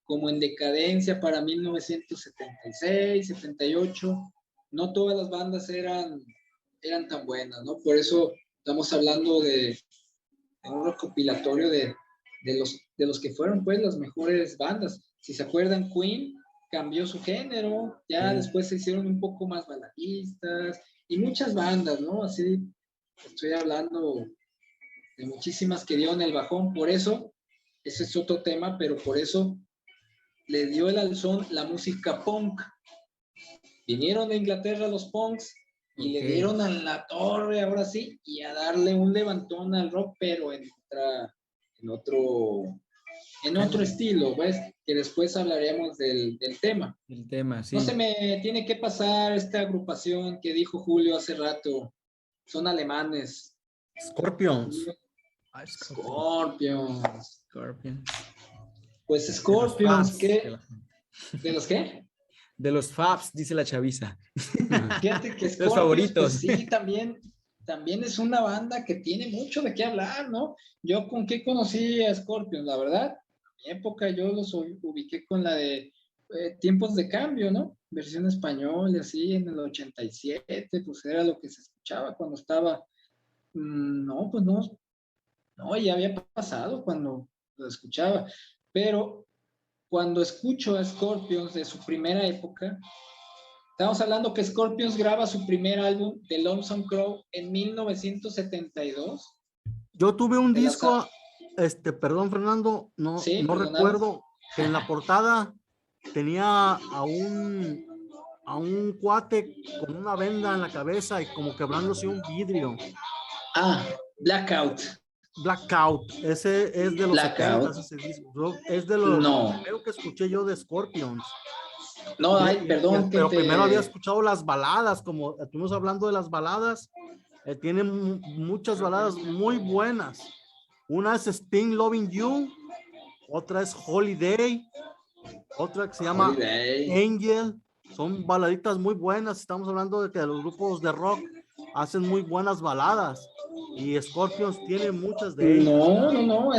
como en decadencia para 1976, 78. No todas las bandas eran tan buenas, ¿no? Por eso estamos hablando de un recopilatorio de los que fueron, pues, las mejores bandas. Si se acuerdan, Queen cambió su género, ya después se hicieron un poco más baladistas y muchas bandas, ¿no? Así estoy hablando de muchísimas que dieron el bajón. Por eso, ese es otro tema, pero por eso le dio el alzón la música punk. Vinieron de Inglaterra los punks y le dieron a la torre, ahora sí, y a darle un levantón al rock, pero en otro estilo, ¿ves? Que después hablaremos del tema. El tema, sí. No se me tiene que pasar esta agrupación que dijo Julio hace rato. Son alemanes. Scorpions. Scorpions. Pues De Scorpions, los ¿qué? ¿De los qué? De los Fabs, dice la chaviza. Fíjate que Los favoritos. pues sí, también es una banda que tiene mucho de qué hablar, ¿no? Yo con qué conocí a Scorpions, la verdad, en mi época yo los ubiqué con la de Tiempos de Cambio, ¿no? Versión español y así en el 87, pues era lo que se escuchaba cuando estaba, no, pues no, ya había pasado cuando lo escuchaba, pero cuando escucho a Scorpions de su primera época, estamos hablando que Scorpions graba su primer álbum, The Lonesome Crow, en 1972. Yo tuve un disco, perdón, Fernando, no recuerdo, que en la portada tenía a un cuate con una venda en la cabeza y como quebrándose un vidrio. Blackout. Blackout, ese es de los Blackout. 70, ese disco. Es de lo primero que escuché yo de Scorpions. No, perdón. Pero primero había escuchado las baladas, como estuvimos hablando de las baladas. Tiene muchas baladas muy buenas. Una es Sting Loving You, otra es Holiday, otra que se llama Angel. Son baladitas muy buenas. Estamos hablando de que los grupos de rock hacen muy buenas baladas y Scorpions tiene muchas de ellas. No,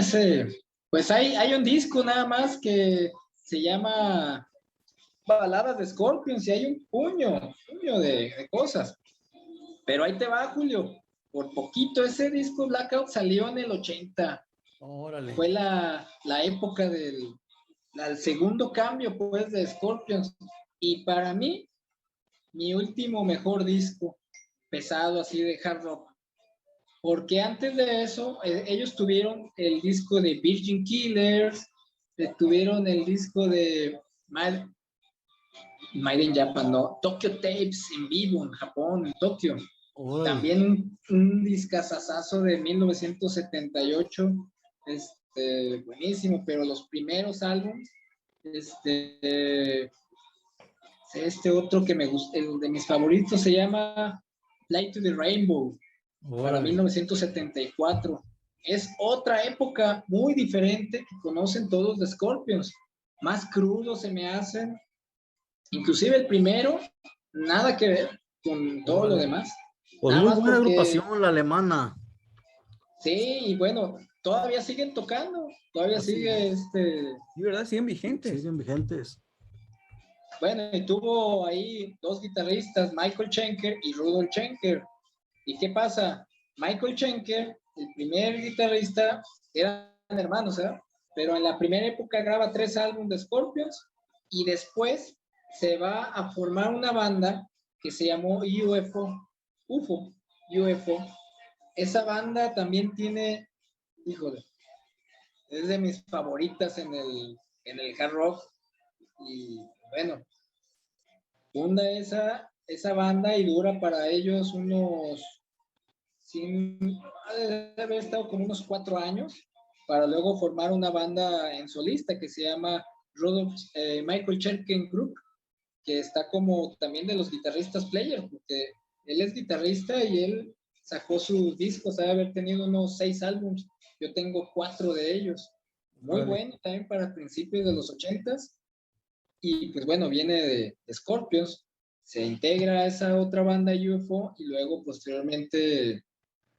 pues hay un disco nada más que se llama Baladas de Scorpions y hay un puño de cosas. Pero ahí te va, Julio. Por poquito, ese disco Blackout salió en el 80. Órale. Fue la época del segundo cambio, pues, de Scorpions. Y para mí, mi último mejor disco pesado así de hard rock. Porque antes de eso, ellos tuvieron el disco de Virgin Killers, tuvieron el disco de Made in Japan, no, Tokyo Tapes en vivo en Japón, en Tokio. También un discazazazo de 1978, buenísimo, pero los primeros álbumes, otro que me gusta, el de mis favoritos se llama Fly to the Rainbow, para 1974. Es otra época muy diferente que conocen todos de Scorpions, más crudos se me hacen, inclusive el primero, nada que ver con todo lo demás. Pues muy buena agrupación la alemana. Sí, y bueno, todavía siguen tocando, todavía sigue Sí, ¿verdad? Siguen vigentes. Bueno, y tuvo ahí dos guitarristas, Michael Schenker y Rudolf Schenker. ¿Y qué pasa? Michael Schenker, el primer guitarrista, eran hermanos, ¿eh? Pero en la primera época graba 3 álbumes de Scorpions y después se va a formar una banda que se llamó UFO. Esa banda también tiene, híjole, es de mis favoritas en el hard rock. Y bueno, funda esa banda y dura para ellos debe haber estado como unos 4 años, para luego formar una banda en solista que se llama Michael Cherken Group, que está como también de los guitarristas player, porque él es guitarrista y él sacó sus discos, debe haber tenido unos 6 álbumes. Yo tengo 4 de ellos. Muy bueno también para principios de los 80s. Y pues bueno, viene de Scorpions, se integra a esa otra banda UFO y luego posteriormente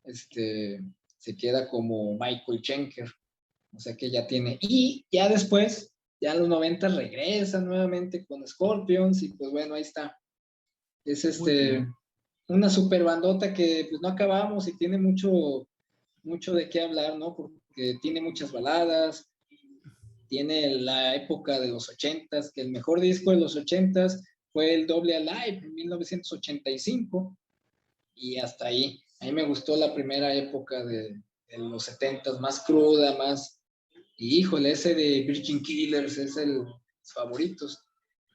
se queda como Michael Schenker. O sea que ya tiene. Y ya después, ya en los 90 regresa nuevamente con Scorpions y pues bueno, ahí está. Es una super bandota que pues no acabamos y tiene mucho de qué hablar, ¿no? Porque tiene muchas baladas, tiene la época de los 80s, que el mejor disco de los 80s fue el Double Alive en 1985 y hasta ahí. A mí me gustó la primera época de los 70s, más cruda, más... Y híjole, ese de Virgin Killers es los favoritos,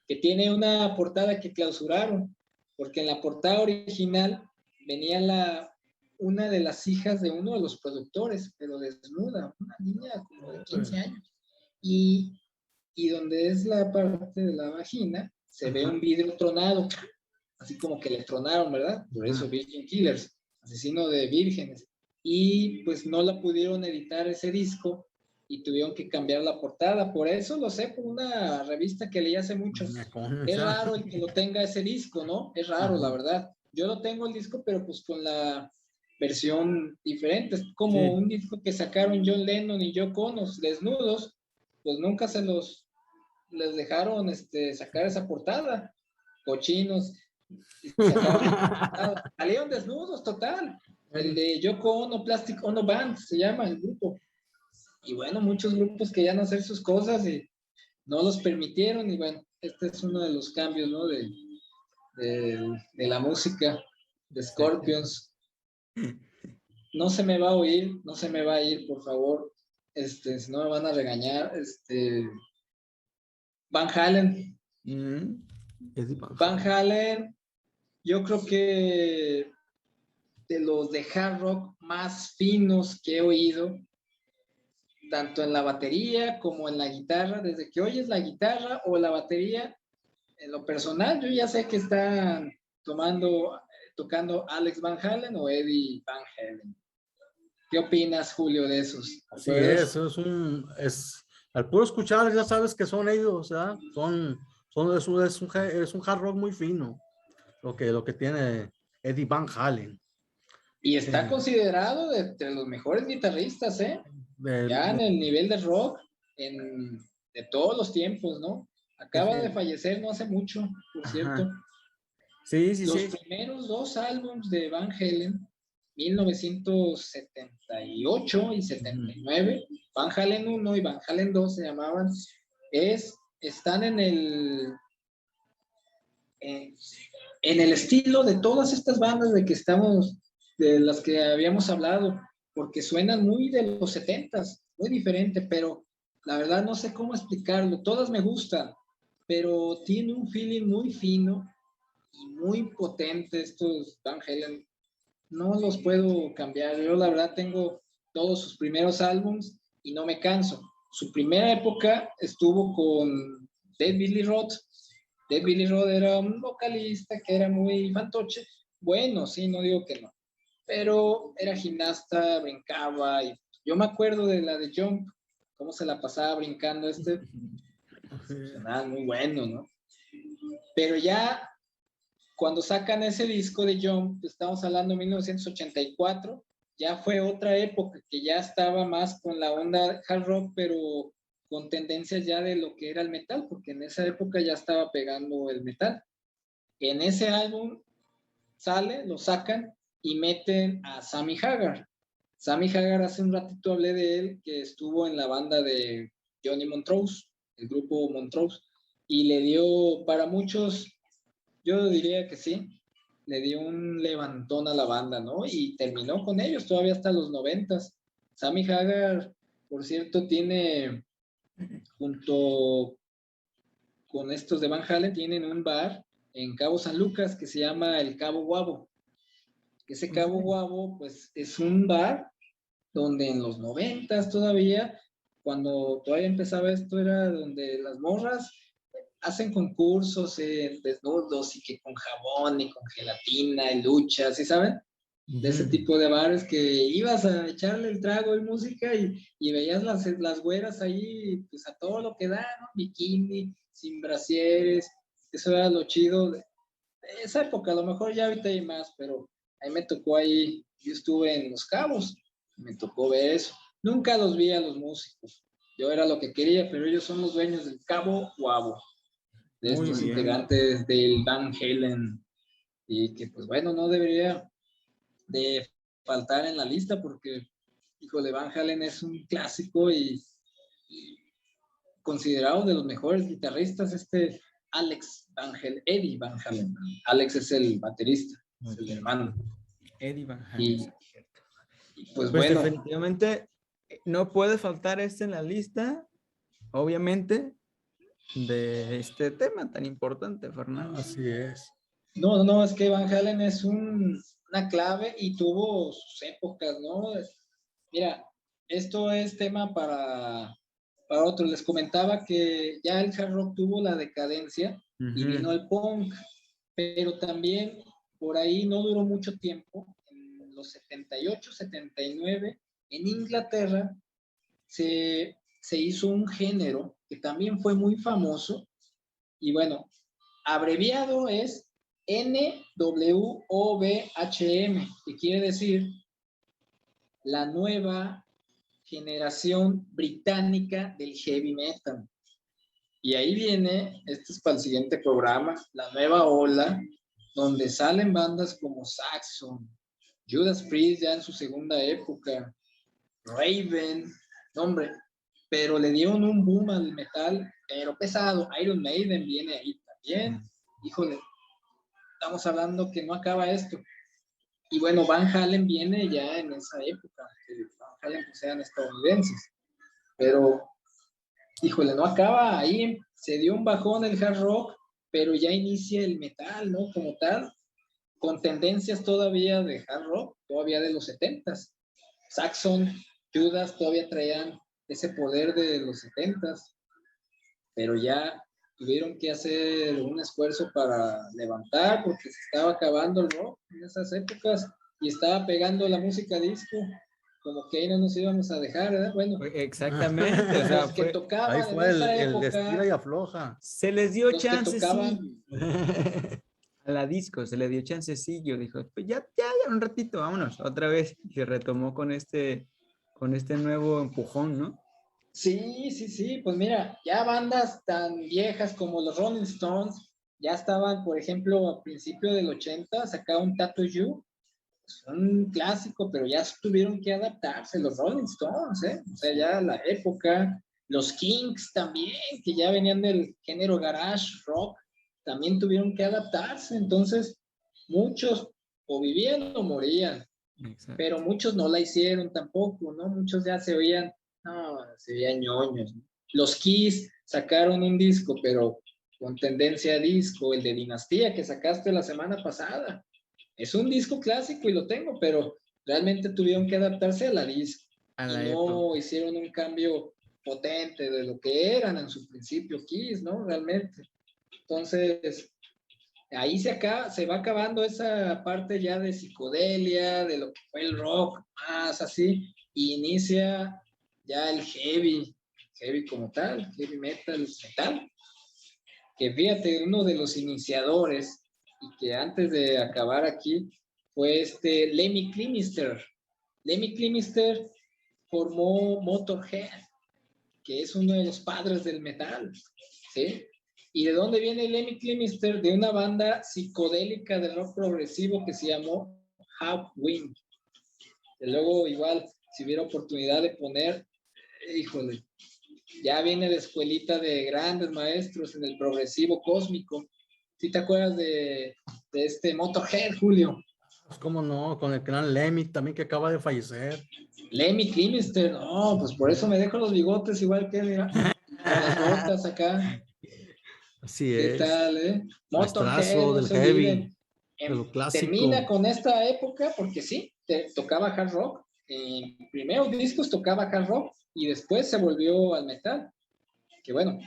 que tiene una portada que clausuraron, porque en la portada original venía una de las hijas de uno de los productores, pero desnuda, una niña como de 15 años. Y donde es la parte de la vagina, se ve un vidrio tronado, así como que le tronaron, ¿verdad? Por eso Virgin Killers, asesino de vírgenes. Y pues no la pudieron editar ese disco y tuvieron que cambiar la portada. Por eso lo sé, por una revista que leí hace mucho. Es raro el que lo tenga ese disco, ¿no? Es raro, la verdad. Yo lo tengo el disco, pero pues con la versión diferente. Es como un disco que sacaron John Lennon y Yoko Ono desnudos, pues nunca les dejaron sacar esa portada. Cochinos. Salieron desnudos, total. El de Yoko Ono, Plastic Ono Band, se llama el grupo. Y bueno, muchos grupos querían hacer sus cosas y no los permitieron. Y bueno, este es uno de los cambios, ¿no? De la música de Scorpions. No se me va a oír, no se me va a ir, por favor. Si no me van a regañar. Van Halen. Van Halen, yo creo que de los de hard rock más finos que he oído, tanto en la batería como en la guitarra. Desde que oyes la guitarra o la batería, en lo personal, yo ya sé que están tocando Alex Van Halen o Eddie Van Halen. ¿Qué opinas, Julio, de esos? Sí, eso es al puro escuchar ya sabes que son ellos, ¿verdad? Es un hard rock muy fino, lo que tiene Eddie Van Halen. Y está considerado entre los mejores guitarristas, ya en el nivel de rock, de todos los tiempos, ¿no? Acaba de fallecer no hace mucho, por cierto. Los primeros 2 álbumes de Van Halen, 1978 y 79, Van Halen 1 y Van Halen 2 se llamaban, están en el estilo de todas estas bandas de las que habíamos hablado, porque suenan muy de los 70s, muy diferente, pero la verdad no sé cómo explicarlo. Todas me gustan, pero tiene un feeling muy fino y muy potente estos Van Halen. No los puedo cambiar. Yo la verdad tengo todos sus primeros álbums y no me canso. Su primera época estuvo con Dead Billy Roth. Dead Billy Roth era un vocalista que era muy fantoche. Bueno, sí, no digo que no. Pero era gimnasta, brincaba. Y yo me acuerdo de la de Jump, cómo se la pasaba brincando muy bueno, ¿no? Pero ya cuando sacan ese disco de Jump, estamos hablando de 1984, ya fue otra época que ya estaba más con la onda hard rock, pero con tendencias ya de lo que era el metal, porque en esa época ya estaba pegando el metal. En ese álbum lo sacan y meten a Sammy Hagar. Sammy Hagar, hace un ratito hablé de él, que estuvo en la banda de Johnny Montrose, el grupo Montrose. y le dio, para muchos, yo diría que sí, le dio un levantón a la banda, ¿no? Y terminó con ellos todavía hasta los 90s. Sammy Hagar, por cierto, tiene, junto con estos de Van Halen, tienen un bar en Cabo San Lucas que se llama el Cabo Guabo. Ese Cabo Guabo, pues, es un bar donde en los 90s todavía, cuando todavía empezaba esto, era donde las morras hacen concursos desnudos y que con jabón y con gelatina y luchas, ¿sí saben? De ese tipo de bares que ibas a echarle el trago y música y veías las güeras ahí, pues a todo lo que da, ¿no? Bikini, sin brasieres, eso era lo chido de esa época. A lo mejor ya ahorita hay más, pero ahí me tocó ahí, yo estuve en Los Cabos, me tocó ver eso. Nunca los vi a los músicos, yo era lo que quería, pero ellos son los dueños del Cabo Guabo, de Muy estos bien. integrantes del Van Halen, y que pues bueno, no debería de faltar en la lista porque, híjole, Van Halen es un clásico y considerado de los mejores guitarristas, Alex Van Halen, Eddie Van Halen. Alex es el baterista, es el hermano. Eddie Van Halen. Y pues Pues bueno, definitivamente no puede faltar en la lista, obviamente, de este tema tan importante, Fernando. Así es. no, es que Van Halen es una clave y tuvo sus épocas, ¿no? Mira, esto es tema para otros. Les comentaba que ya el hard rock tuvo la decadencia y vino el punk, pero también por ahí no duró mucho tiempo. En los 78, 79, en Inglaterra se hizo un género que también fue muy famoso y bueno, abreviado es NWOBHM, que quiere decir la nueva generación británica del heavy metal. Y ahí viene, este es para el siguiente programa, la nueva ola, donde salen bandas como Saxon, Judas Priest ya en su segunda época, Raven, hombre, pero le dieron un boom al metal, pero pesado. Iron Maiden viene ahí también. Híjole, estamos hablando que no acaba esto. Y bueno, Van Halen viene ya en esa época, que Van Halen pues eran estadounidenses, pero híjole, no acaba ahí, se dio un bajón el hard rock, pero ya inicia el metal, ¿no? Como tal, con tendencias todavía de hard rock, todavía de los 70s. Saxon, Judas todavía traían ese poder de los 70s, pero ya tuvieron que hacer un esfuerzo para levantar porque se estaba acabando el rock en esas épocas y estaba pegando la música disco, como que ahí no nos íbamos a dejar, ¿verdad? Bueno, exactamente, o sea, los que tocaban Ahí en fue esa el época, estira y afloja. se les dio los que chance, tocaban, sí. A la disco se le dio chancecillo, dijo, pues ya un ratito, vámonos, otra vez. Y se retomó con este nuevo empujón, ¿no? sí, pues mira, ya bandas tan viejas como los Rolling Stones, ya estaban, por ejemplo, a principios del 80, sacaron Tattoo You, un clásico, pero ya tuvieron que adaptarse, los Rolling Stones, ¿eh? O sea, ya la época, los Kings también, que ya venían del género garage rock, también tuvieron que adaptarse, entonces muchos o vivían o morían, Exacto. pero muchos no la hicieron tampoco, ¿no? Muchos ya se veían ñoños. Los Kiss sacaron un disco, pero con tendencia a disco, el de Dinastía que sacaste la semana pasada. Es un disco clásico y lo tengo, pero realmente tuvieron que adaptarse a la disco. A la y no época. hicieron un cambio potente de lo que eran en su principio Kiss, ¿no? Realmente. Entonces, ahí se va acabando esa parte ya de psicodelia, de lo que fue el rock, más así, y inicia ya el heavy como tal, heavy metal, que fíjate, uno de los iniciadores, y que antes de acabar aquí, fue Lemmy Kilmister. Lemmy Kilmister formó Motorhead, que es uno de los padres del metal, ¿sí? ¿Y de dónde viene Lemmy Kilmister? De una banda psicodélica de rock progresivo que se llamó Hawkwind. Que luego igual, si hubiera oportunidad de poner, híjole, ya viene de escuelita de grandes maestros en el progresivo cósmico. ¿Sí te acuerdas de este Motorhead, Julio? Pues cómo no, con el gran Lemmy también que acaba de fallecer. Lemmy Kilmister, no, pues por eso me dejo los bigotes igual que, mira, con las botas acá. Así ¿Qué es. tal, Motorhead, Maestrazo no del se heavy, olviden. de lo clásico. Termina con esta época, porque sí, tocaba hard rock. En primeros discos tocaba hard rock y después se volvió al metal. Que bueno,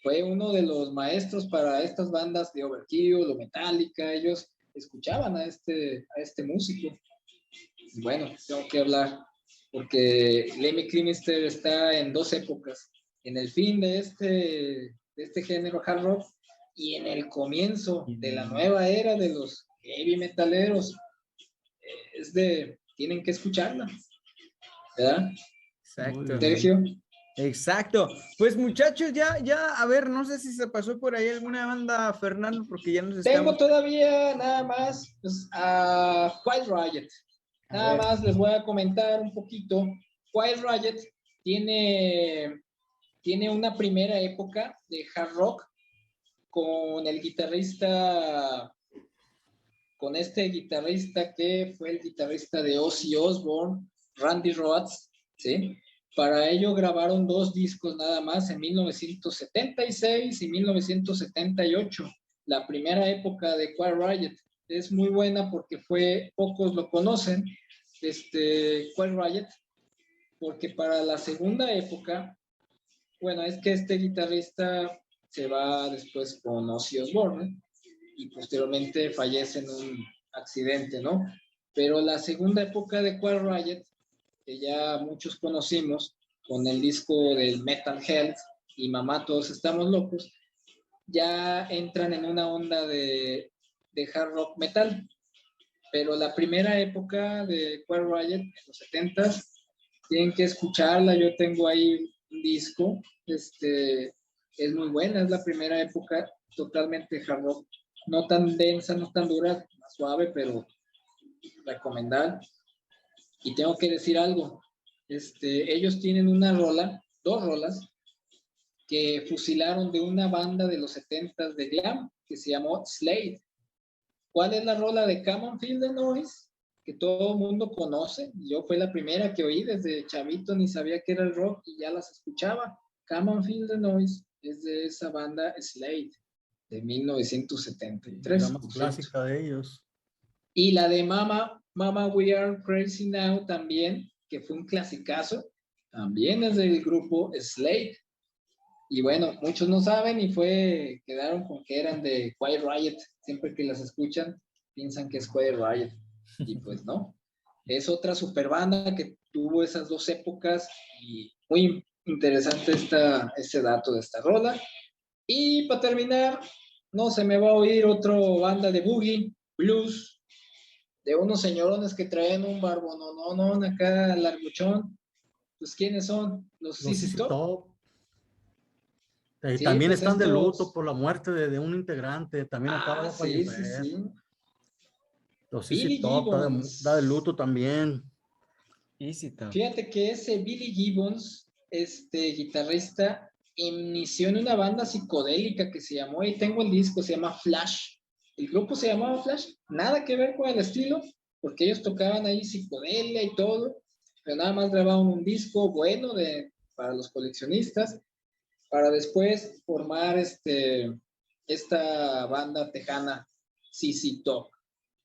fue uno de los maestros para estas bandas de Overkill o Metallica. Ellos escuchaban a este músico. Y bueno, tengo que hablar porque Lemmy Kilmister está en dos épocas. En el fin de este género hard rock y en el comienzo de la nueva era de los heavy metaleros. Tienen que escucharla, ¿verdad? Exacto. Sergio. Exacto. Pues muchachos, ya, a ver, no sé si se pasó por ahí alguna banda, Fernando, porque ya nos Tengo estamos... todavía nada más pues, a Quiet Riot. Nada más les voy a comentar un poquito. Quiet Riot tiene una primera época de hard rock con el guitarrista, con este guitarrista que fue el guitarrista de Ozzy Osbourne, Randy Rhoads, ¿sí? Para ello grabaron dos discos nada más en 1976 y 1978. La primera época de Quiet Riot es muy buena porque pocos lo conocen, Quiet Riot, porque para la segunda época, bueno, es que este guitarrista se va después con Ozzy Osbourne y posteriormente fallece en un accidente, ¿no? Pero la segunda época de Quiet Riot, que ya muchos conocimos, con el disco del Metal Health y Mamá, todos estamos locos, ya entran en una onda de hard rock metal. Pero la primera época de Quiet Riot, en los 70s, tienen que escucharla. Yo tengo ahí un disco, es muy buena, es la primera época totalmente hard rock, no tan densa, no tan dura, más suave, pero recomendar. Y tengo que decir algo, ellos tienen dos rolas, que fusilaron de una banda de los 70s de glam, que se llamó Slade. ¿Cuál es la rola de Come On Feel the Noise? Que todo el mundo conoce. Yo fue la primera que oí desde chavito, ni sabía que era el rock y ya las escuchaba. Come On Feel the Noise es de esa banda Slade, de 1973. La más clásica de ellos. Y la de Mama We Are Crazy Now también, que fue un clasicazo, también es del grupo Slade. Y bueno, muchos no saben y quedaron con que eran de Quiet Riot. Siempre que las escuchan, piensan que es Quiet Riot. Y pues no. Es otra super banda que tuvo esas dos épocas y muy interesante ese dato de esta rola. Y para terminar, no se me va a oír otra banda de boogie, blues, de unos señorones que traen un barbononón acá, larguchón. Pues, ¿quiénes son? Los ZZ Top. Sí, también pues están de luto por la muerte de un integrante, también acaba de fallecer. Sí. Los ZZ Top da de luto también. Fíjate que ese Billy Gibbons, guitarrista, inició en una banda psicodélica que se llamó, y tengo el disco, se llama Flash. El grupo se llamaba Flash, nada que ver con el estilo, porque ellos tocaban ahí psicodelia y todo, pero nada más grababan un disco bueno para los coleccionistas, para después formar esta banda tejana ZZ Top,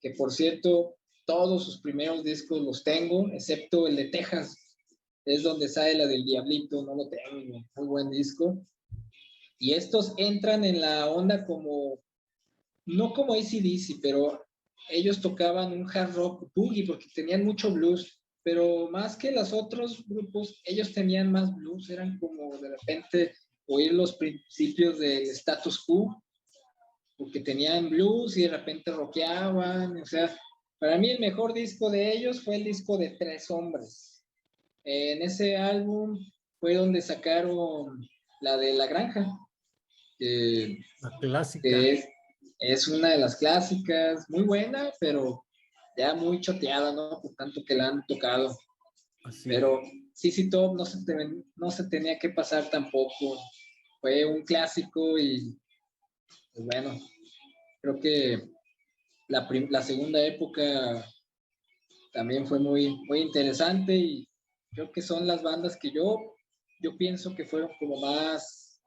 que por cierto, todos sus primeros discos los tengo, excepto el de Texas, es donde sale la del Diablito, no lo tengo, muy buen disco. Y estos entran en la onda no como AC/DC, pero ellos tocaban un hard rock boogie porque tenían mucho blues, pero más que los otros grupos, ellos tenían más blues, eran como de repente oír los principios del status quo, porque tenían blues y de repente rockeaban, o sea, para mí el mejor disco de ellos fue el disco de Tres Hombres. En ese álbum fue donde sacaron la de La Granja. La clásica. Que es una de las clásicas, muy buena, pero ya muy choteada, ¿no? Por tanto que la han tocado. Así. Pero CC Top no se tenía que pasar tampoco. Fue un clásico y, pues bueno, creo que la segunda época también fue muy, muy interesante y creo que son las bandas que yo pienso que fueron como más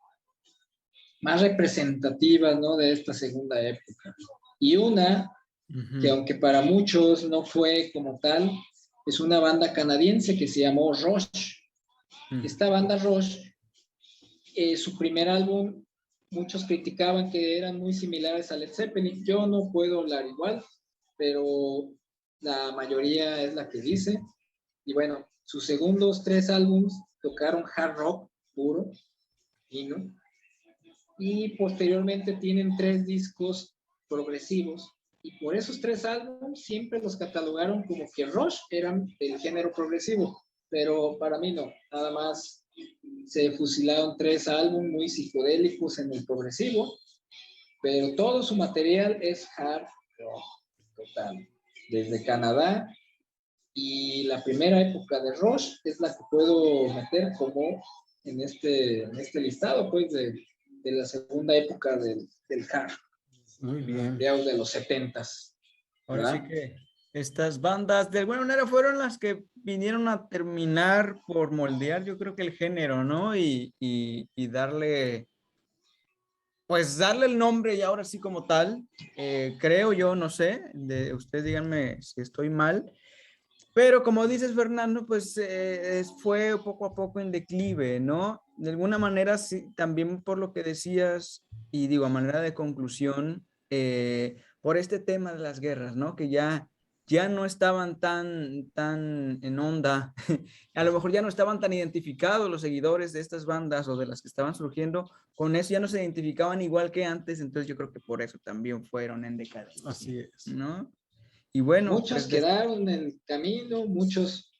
representativas, ¿no? De esta segunda época. Y una que aunque para muchos no fue como tal, es una banda canadiense que se llamó Rush. Esta banda Rush, su primer álbum, muchos criticaban que eran muy similares a Led Zeppelin. Yo no puedo hablar igual, pero la mayoría es la que dice. Y bueno, sus segundos 3 álbumes tocaron hard rock puro, ¿no? Y posteriormente tienen 3 discos progresivos. Y por esos 3 álbumes siempre los catalogaron como que Rush eran del género progresivo. Pero para mí no, nada más se fusilaron 3 álbumes muy psicodélicos en el progresivo, pero todo su material es hard rock total. Desde Canadá, y la primera época de Rush es la que puedo meter como en este listado, pues, de la segunda época del hard. Muy bien. De los 70s. Ahora sí que estas bandas de alguna manera fueron las que vinieron a terminar por moldear, yo creo que el género, ¿no? Y darle, pues darle el nombre y ahora sí como tal, creo yo, no sé, ustedes díganme si estoy mal, pero como dices, Fernando, pues fue poco a poco en declive, ¿no? De alguna manera, sí, también por lo que decías, y digo, a manera de conclusión, por este tema de las guerras, ¿no? Que ya no estaban tan en onda, a lo mejor ya no estaban tan identificados los seguidores de estas bandas o de las que estaban surgiendo, con eso ya no se identificaban igual que antes, entonces yo creo que por eso también fueron en decadencia. Así es. ¿No? Y bueno, muchos quedaron en el camino, muchos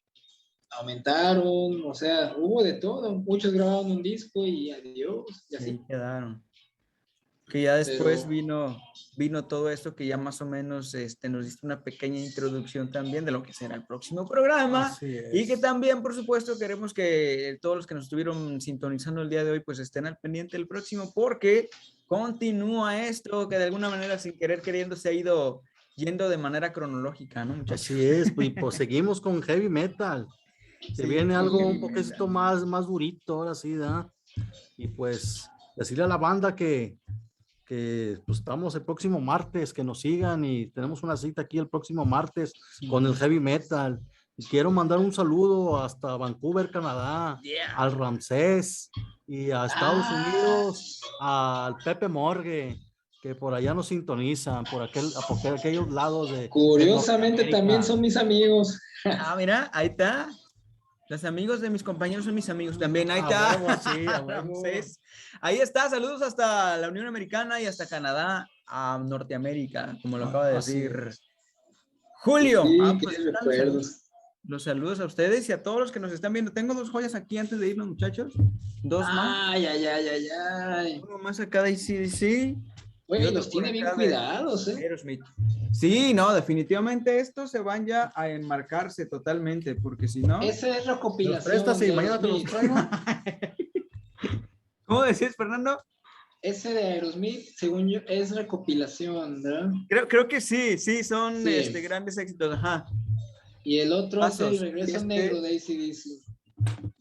aumentaron, o sea, hubo de todo. Muchos grabaron un disco y adiós, y así. Ahí quedaron. Que ya después vino todo esto que ya más o menos nos diste una pequeña introducción también de lo que será el próximo programa. Y que también, por supuesto, queremos que todos los que nos estuvieron sintonizando el día de hoy, pues estén al pendiente del próximo, porque continúa esto que de alguna manera, sin querer queriendo, se ha ido yendo de manera cronológica, ¿no, muchachos? Así es, y pues seguimos con heavy metal. Se viene algo un poquito más durito, ahora sí, ¿verdad? Y pues decirle a la banda que pues estamos el próximo martes, que nos sigan, y tenemos una cita aquí el próximo martes con el heavy metal. Y quiero mandar un saludo hasta Vancouver, Canadá, al Ramsés, y a Estados Unidos, al Pepe Morgue, que por allá nos sintonizan, por aquellos lados de... Curiosamente también son mis amigos. Ah, mira, ahí está. Los amigos de mis compañeros son mis amigos también. Ahí está. Ramsés. Ahí está. Saludos hasta la Unión Americana y hasta Canadá, a Norteamérica, como lo acaba de decir Julio. Sí, Pues, los saludos a ustedes y a todos los que nos están viendo. Tengo 2 joyas aquí antes de irnos, muchachos. 2 más. Ay. Uno más acá de ICDC. Oye, los tiene bien cuidados, ¿eh? Aerosmith. Sí, no, definitivamente estos se van ya a enmarcarse totalmente, porque si no... Esa es recopilación. Los prestas y mañana te los traigo. ¿Cómo decías, Fernando? Ese de Aerosmith, según yo, es recopilación, ¿verdad? Creo que sí, son grandes éxitos, ajá. Y el otro es el regreso negro de AC/DC.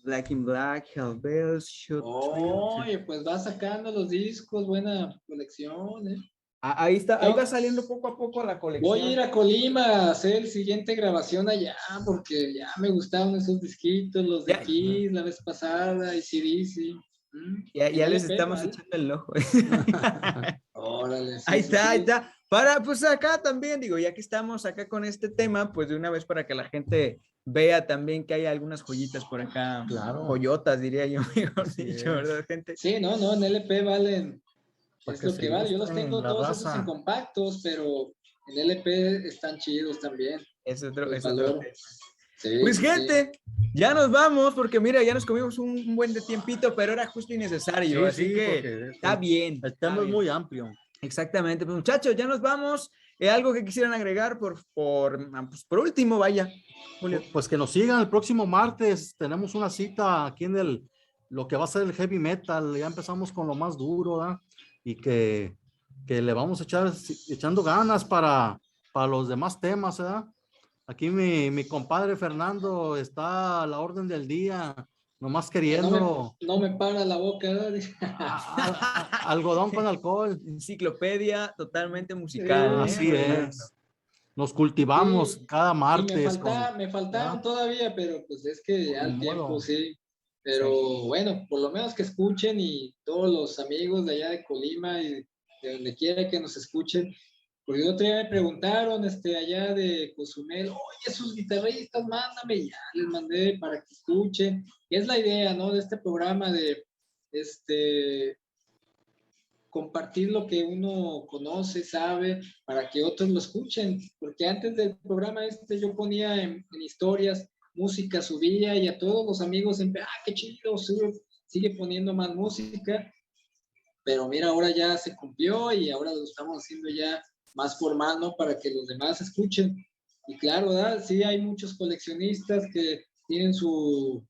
Black in Black, Hell Bells, Shoot. Oye, pues va sacando los discos, buena colección, ¿eh? Ahí está, ahí va saliendo poco a poco la colección. Voy a ir a Colima a hacer el siguiente grabación allá, porque ya me gustaron esos disquitos, los de Kiss la vez pasada, y AC/DC. Ya les estamos echando el ojo. Órale. Ahí está. Para, pues acá también, digo, ya que estamos acá con este tema, pues de una vez para que la gente vea también que hay algunas joyitas por acá. Claro. Joyotas, diría yo, mejor dicho, ¿verdad, gente? Sí, no, en LP valen. Es lo que vale. Yo los ilustren tengo la todos raza. esos en compactos, pero en LP están chidos también. Es otro Los tema. valoro. Sí, Pues gente, ya nos vamos porque mira, ya nos comimos un buen de tiempito, pero era justo y necesario, así que está bien. El tema es muy amplio. Exactamente, pues muchachos, ya nos vamos. algo que quisieran agregar por último, vaya, Julio. Pues que nos sigan el próximo martes. Tenemos una cita aquí en lo que va a ser el heavy metal. Ya empezamos con lo más duro, ¿verdad? Y que le vamos a echando ganas para los demás temas, ¿verdad? Aquí mi compadre Fernando está a la orden del día, nomás queriendo No me para la boca, ¿verdad? algodón con alcohol. Enciclopedia totalmente musical. Así Fernando? es. Nos cultivamos Sí, cada y martes. me faltaron ¿verdad? todavía, pero pues es que ya Ni el tiempo, modo. sí. Pero bueno, por lo menos que escuchen y todos los amigos de allá de Colima y de donde quiera que nos escuchen, porque el otro día me preguntaron allá de Cozumel, oye, esos guitarristas, mándame, y ya les mandé para que escuchen. Es la idea, ¿no? De este programa de compartir lo que uno conoce, sabe, para que otros lo escuchen, porque antes del programa yo ponía en historias música, subía y a todos los amigos siempre, qué chido, sigue poniendo más música, pero mira, ahora ya se cumplió y ahora lo estamos haciendo ya más formal, ¿no? Para que los demás escuchen. Y claro, ¿verdad? Sí hay muchos coleccionistas que tienen su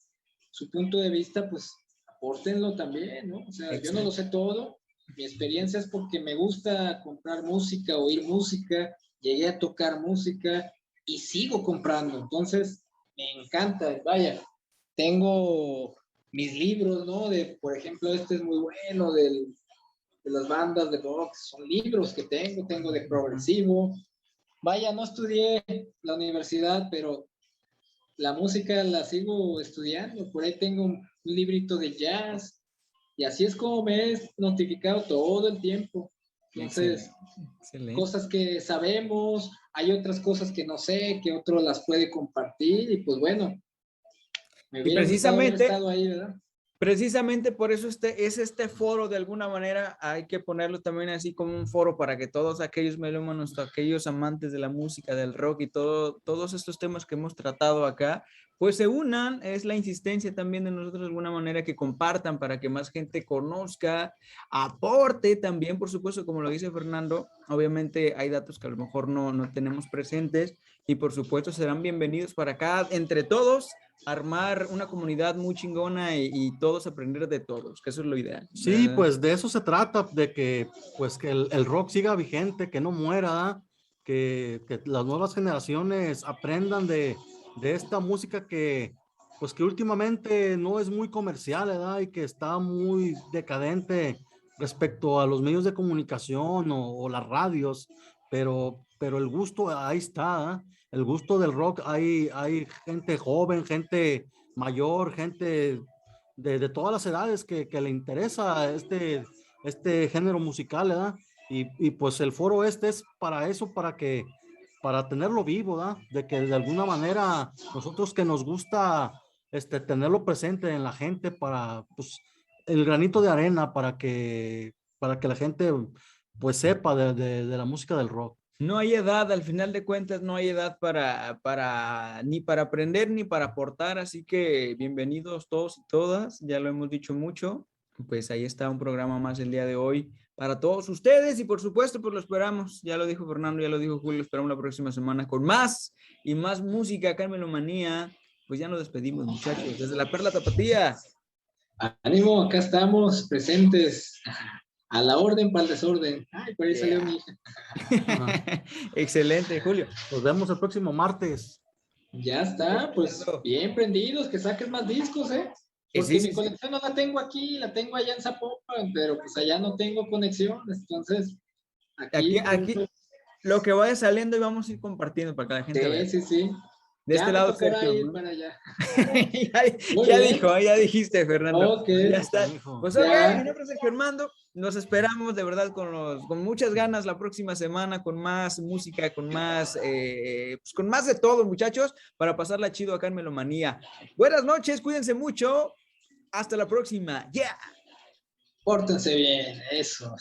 punto de vista, pues apórtenlo también, ¿no? O sea, yo no lo sé todo, mi experiencia es porque me gusta comprar música, oír música, llegué a tocar música y sigo comprando, entonces me encanta, vaya, tengo mis libros, ¿no? Por ejemplo, este es muy bueno, de las bandas de rock, son libros que tengo de progresivo, vaya, no estudié la universidad, pero la música la sigo estudiando, por ahí tengo un librito de jazz, y así es como me he notificado todo el tiempo. Entonces, Excelente. cosas que sabemos, hay otras cosas que no sé, que otro las puede compartir, y pues bueno, me hubiera gustado haber estado ahí, ¿verdad? Precisamente por eso es este foro, de alguna manera hay que ponerlo también así como un foro para que todos aquellos melómanos, aquellos amantes de la música, del rock y todos estos temas que hemos tratado acá, pues se unan. Es la insistencia también de nosotros de alguna manera, que compartan para que más gente conozca, aporte también, por supuesto, como lo dice Fernando. Obviamente hay datos que a lo mejor no tenemos presentes, y por supuesto serán bienvenidos para acá, entre todos armar una comunidad muy chingona y todos aprender de todos, que eso es lo ideal. Sí, pues de eso se trata, de que pues que el rock siga vigente, que no muera, que las nuevas generaciones aprendan de esta música que pues que últimamente no es muy comercial, ¿verdad? Y que está muy decadente respecto a los medios de comunicación o las radios, pero el gusto ahí está, ¿verdad? El gusto del rock, hay gente joven, gente mayor, gente de todas las edades que le interesa este género musical, ¿verdad? Y pues el foro es para eso, para tenerlo vivo, ¿verdad? De que de alguna manera nosotros que nos gusta tenerlo presente en la gente, para pues el granito de arena para que la gente pues sepa de la música del rock. No hay edad, al final de cuentas, no hay edad ni para aprender ni para aportar, así que bienvenidos todos y todas, ya lo hemos dicho mucho, pues ahí está un programa más el día de hoy para todos ustedes, y por supuesto pues lo esperamos, ya lo dijo Fernando, ya lo dijo Julio, esperamos la próxima semana con más y más música acá en Melomanía. Pues ya nos despedimos, muchachos, desde la Perla Tapatía. Ánimo, acá estamos presentes. A la orden para el desorden. Ay, por ahí salió mi hija. Excelente, Julio. Nos vemos el próximo martes. Ya está, pues bien prendidos, que saques más discos, ¿eh? Porque mi conexión no la tengo aquí, la tengo allá en Zapopan, pero pues allá no tengo conexión, entonces aquí lo que vaya saliendo y vamos a ir compartiendo para que la gente vea. Sí. De ya este lado, Sergio, ir ¿no? para allá. ya dijiste, Fernando. Okay. Ya está. Pues ok, mi nombre es Sergio Armando. Nos esperamos de verdad con muchas ganas la próxima semana, con más música, con más de todo, muchachos, para pasarla chido acá en Melomanía. Buenas noches, cuídense mucho. Hasta la próxima. Yeah. Pórtense bien, eso.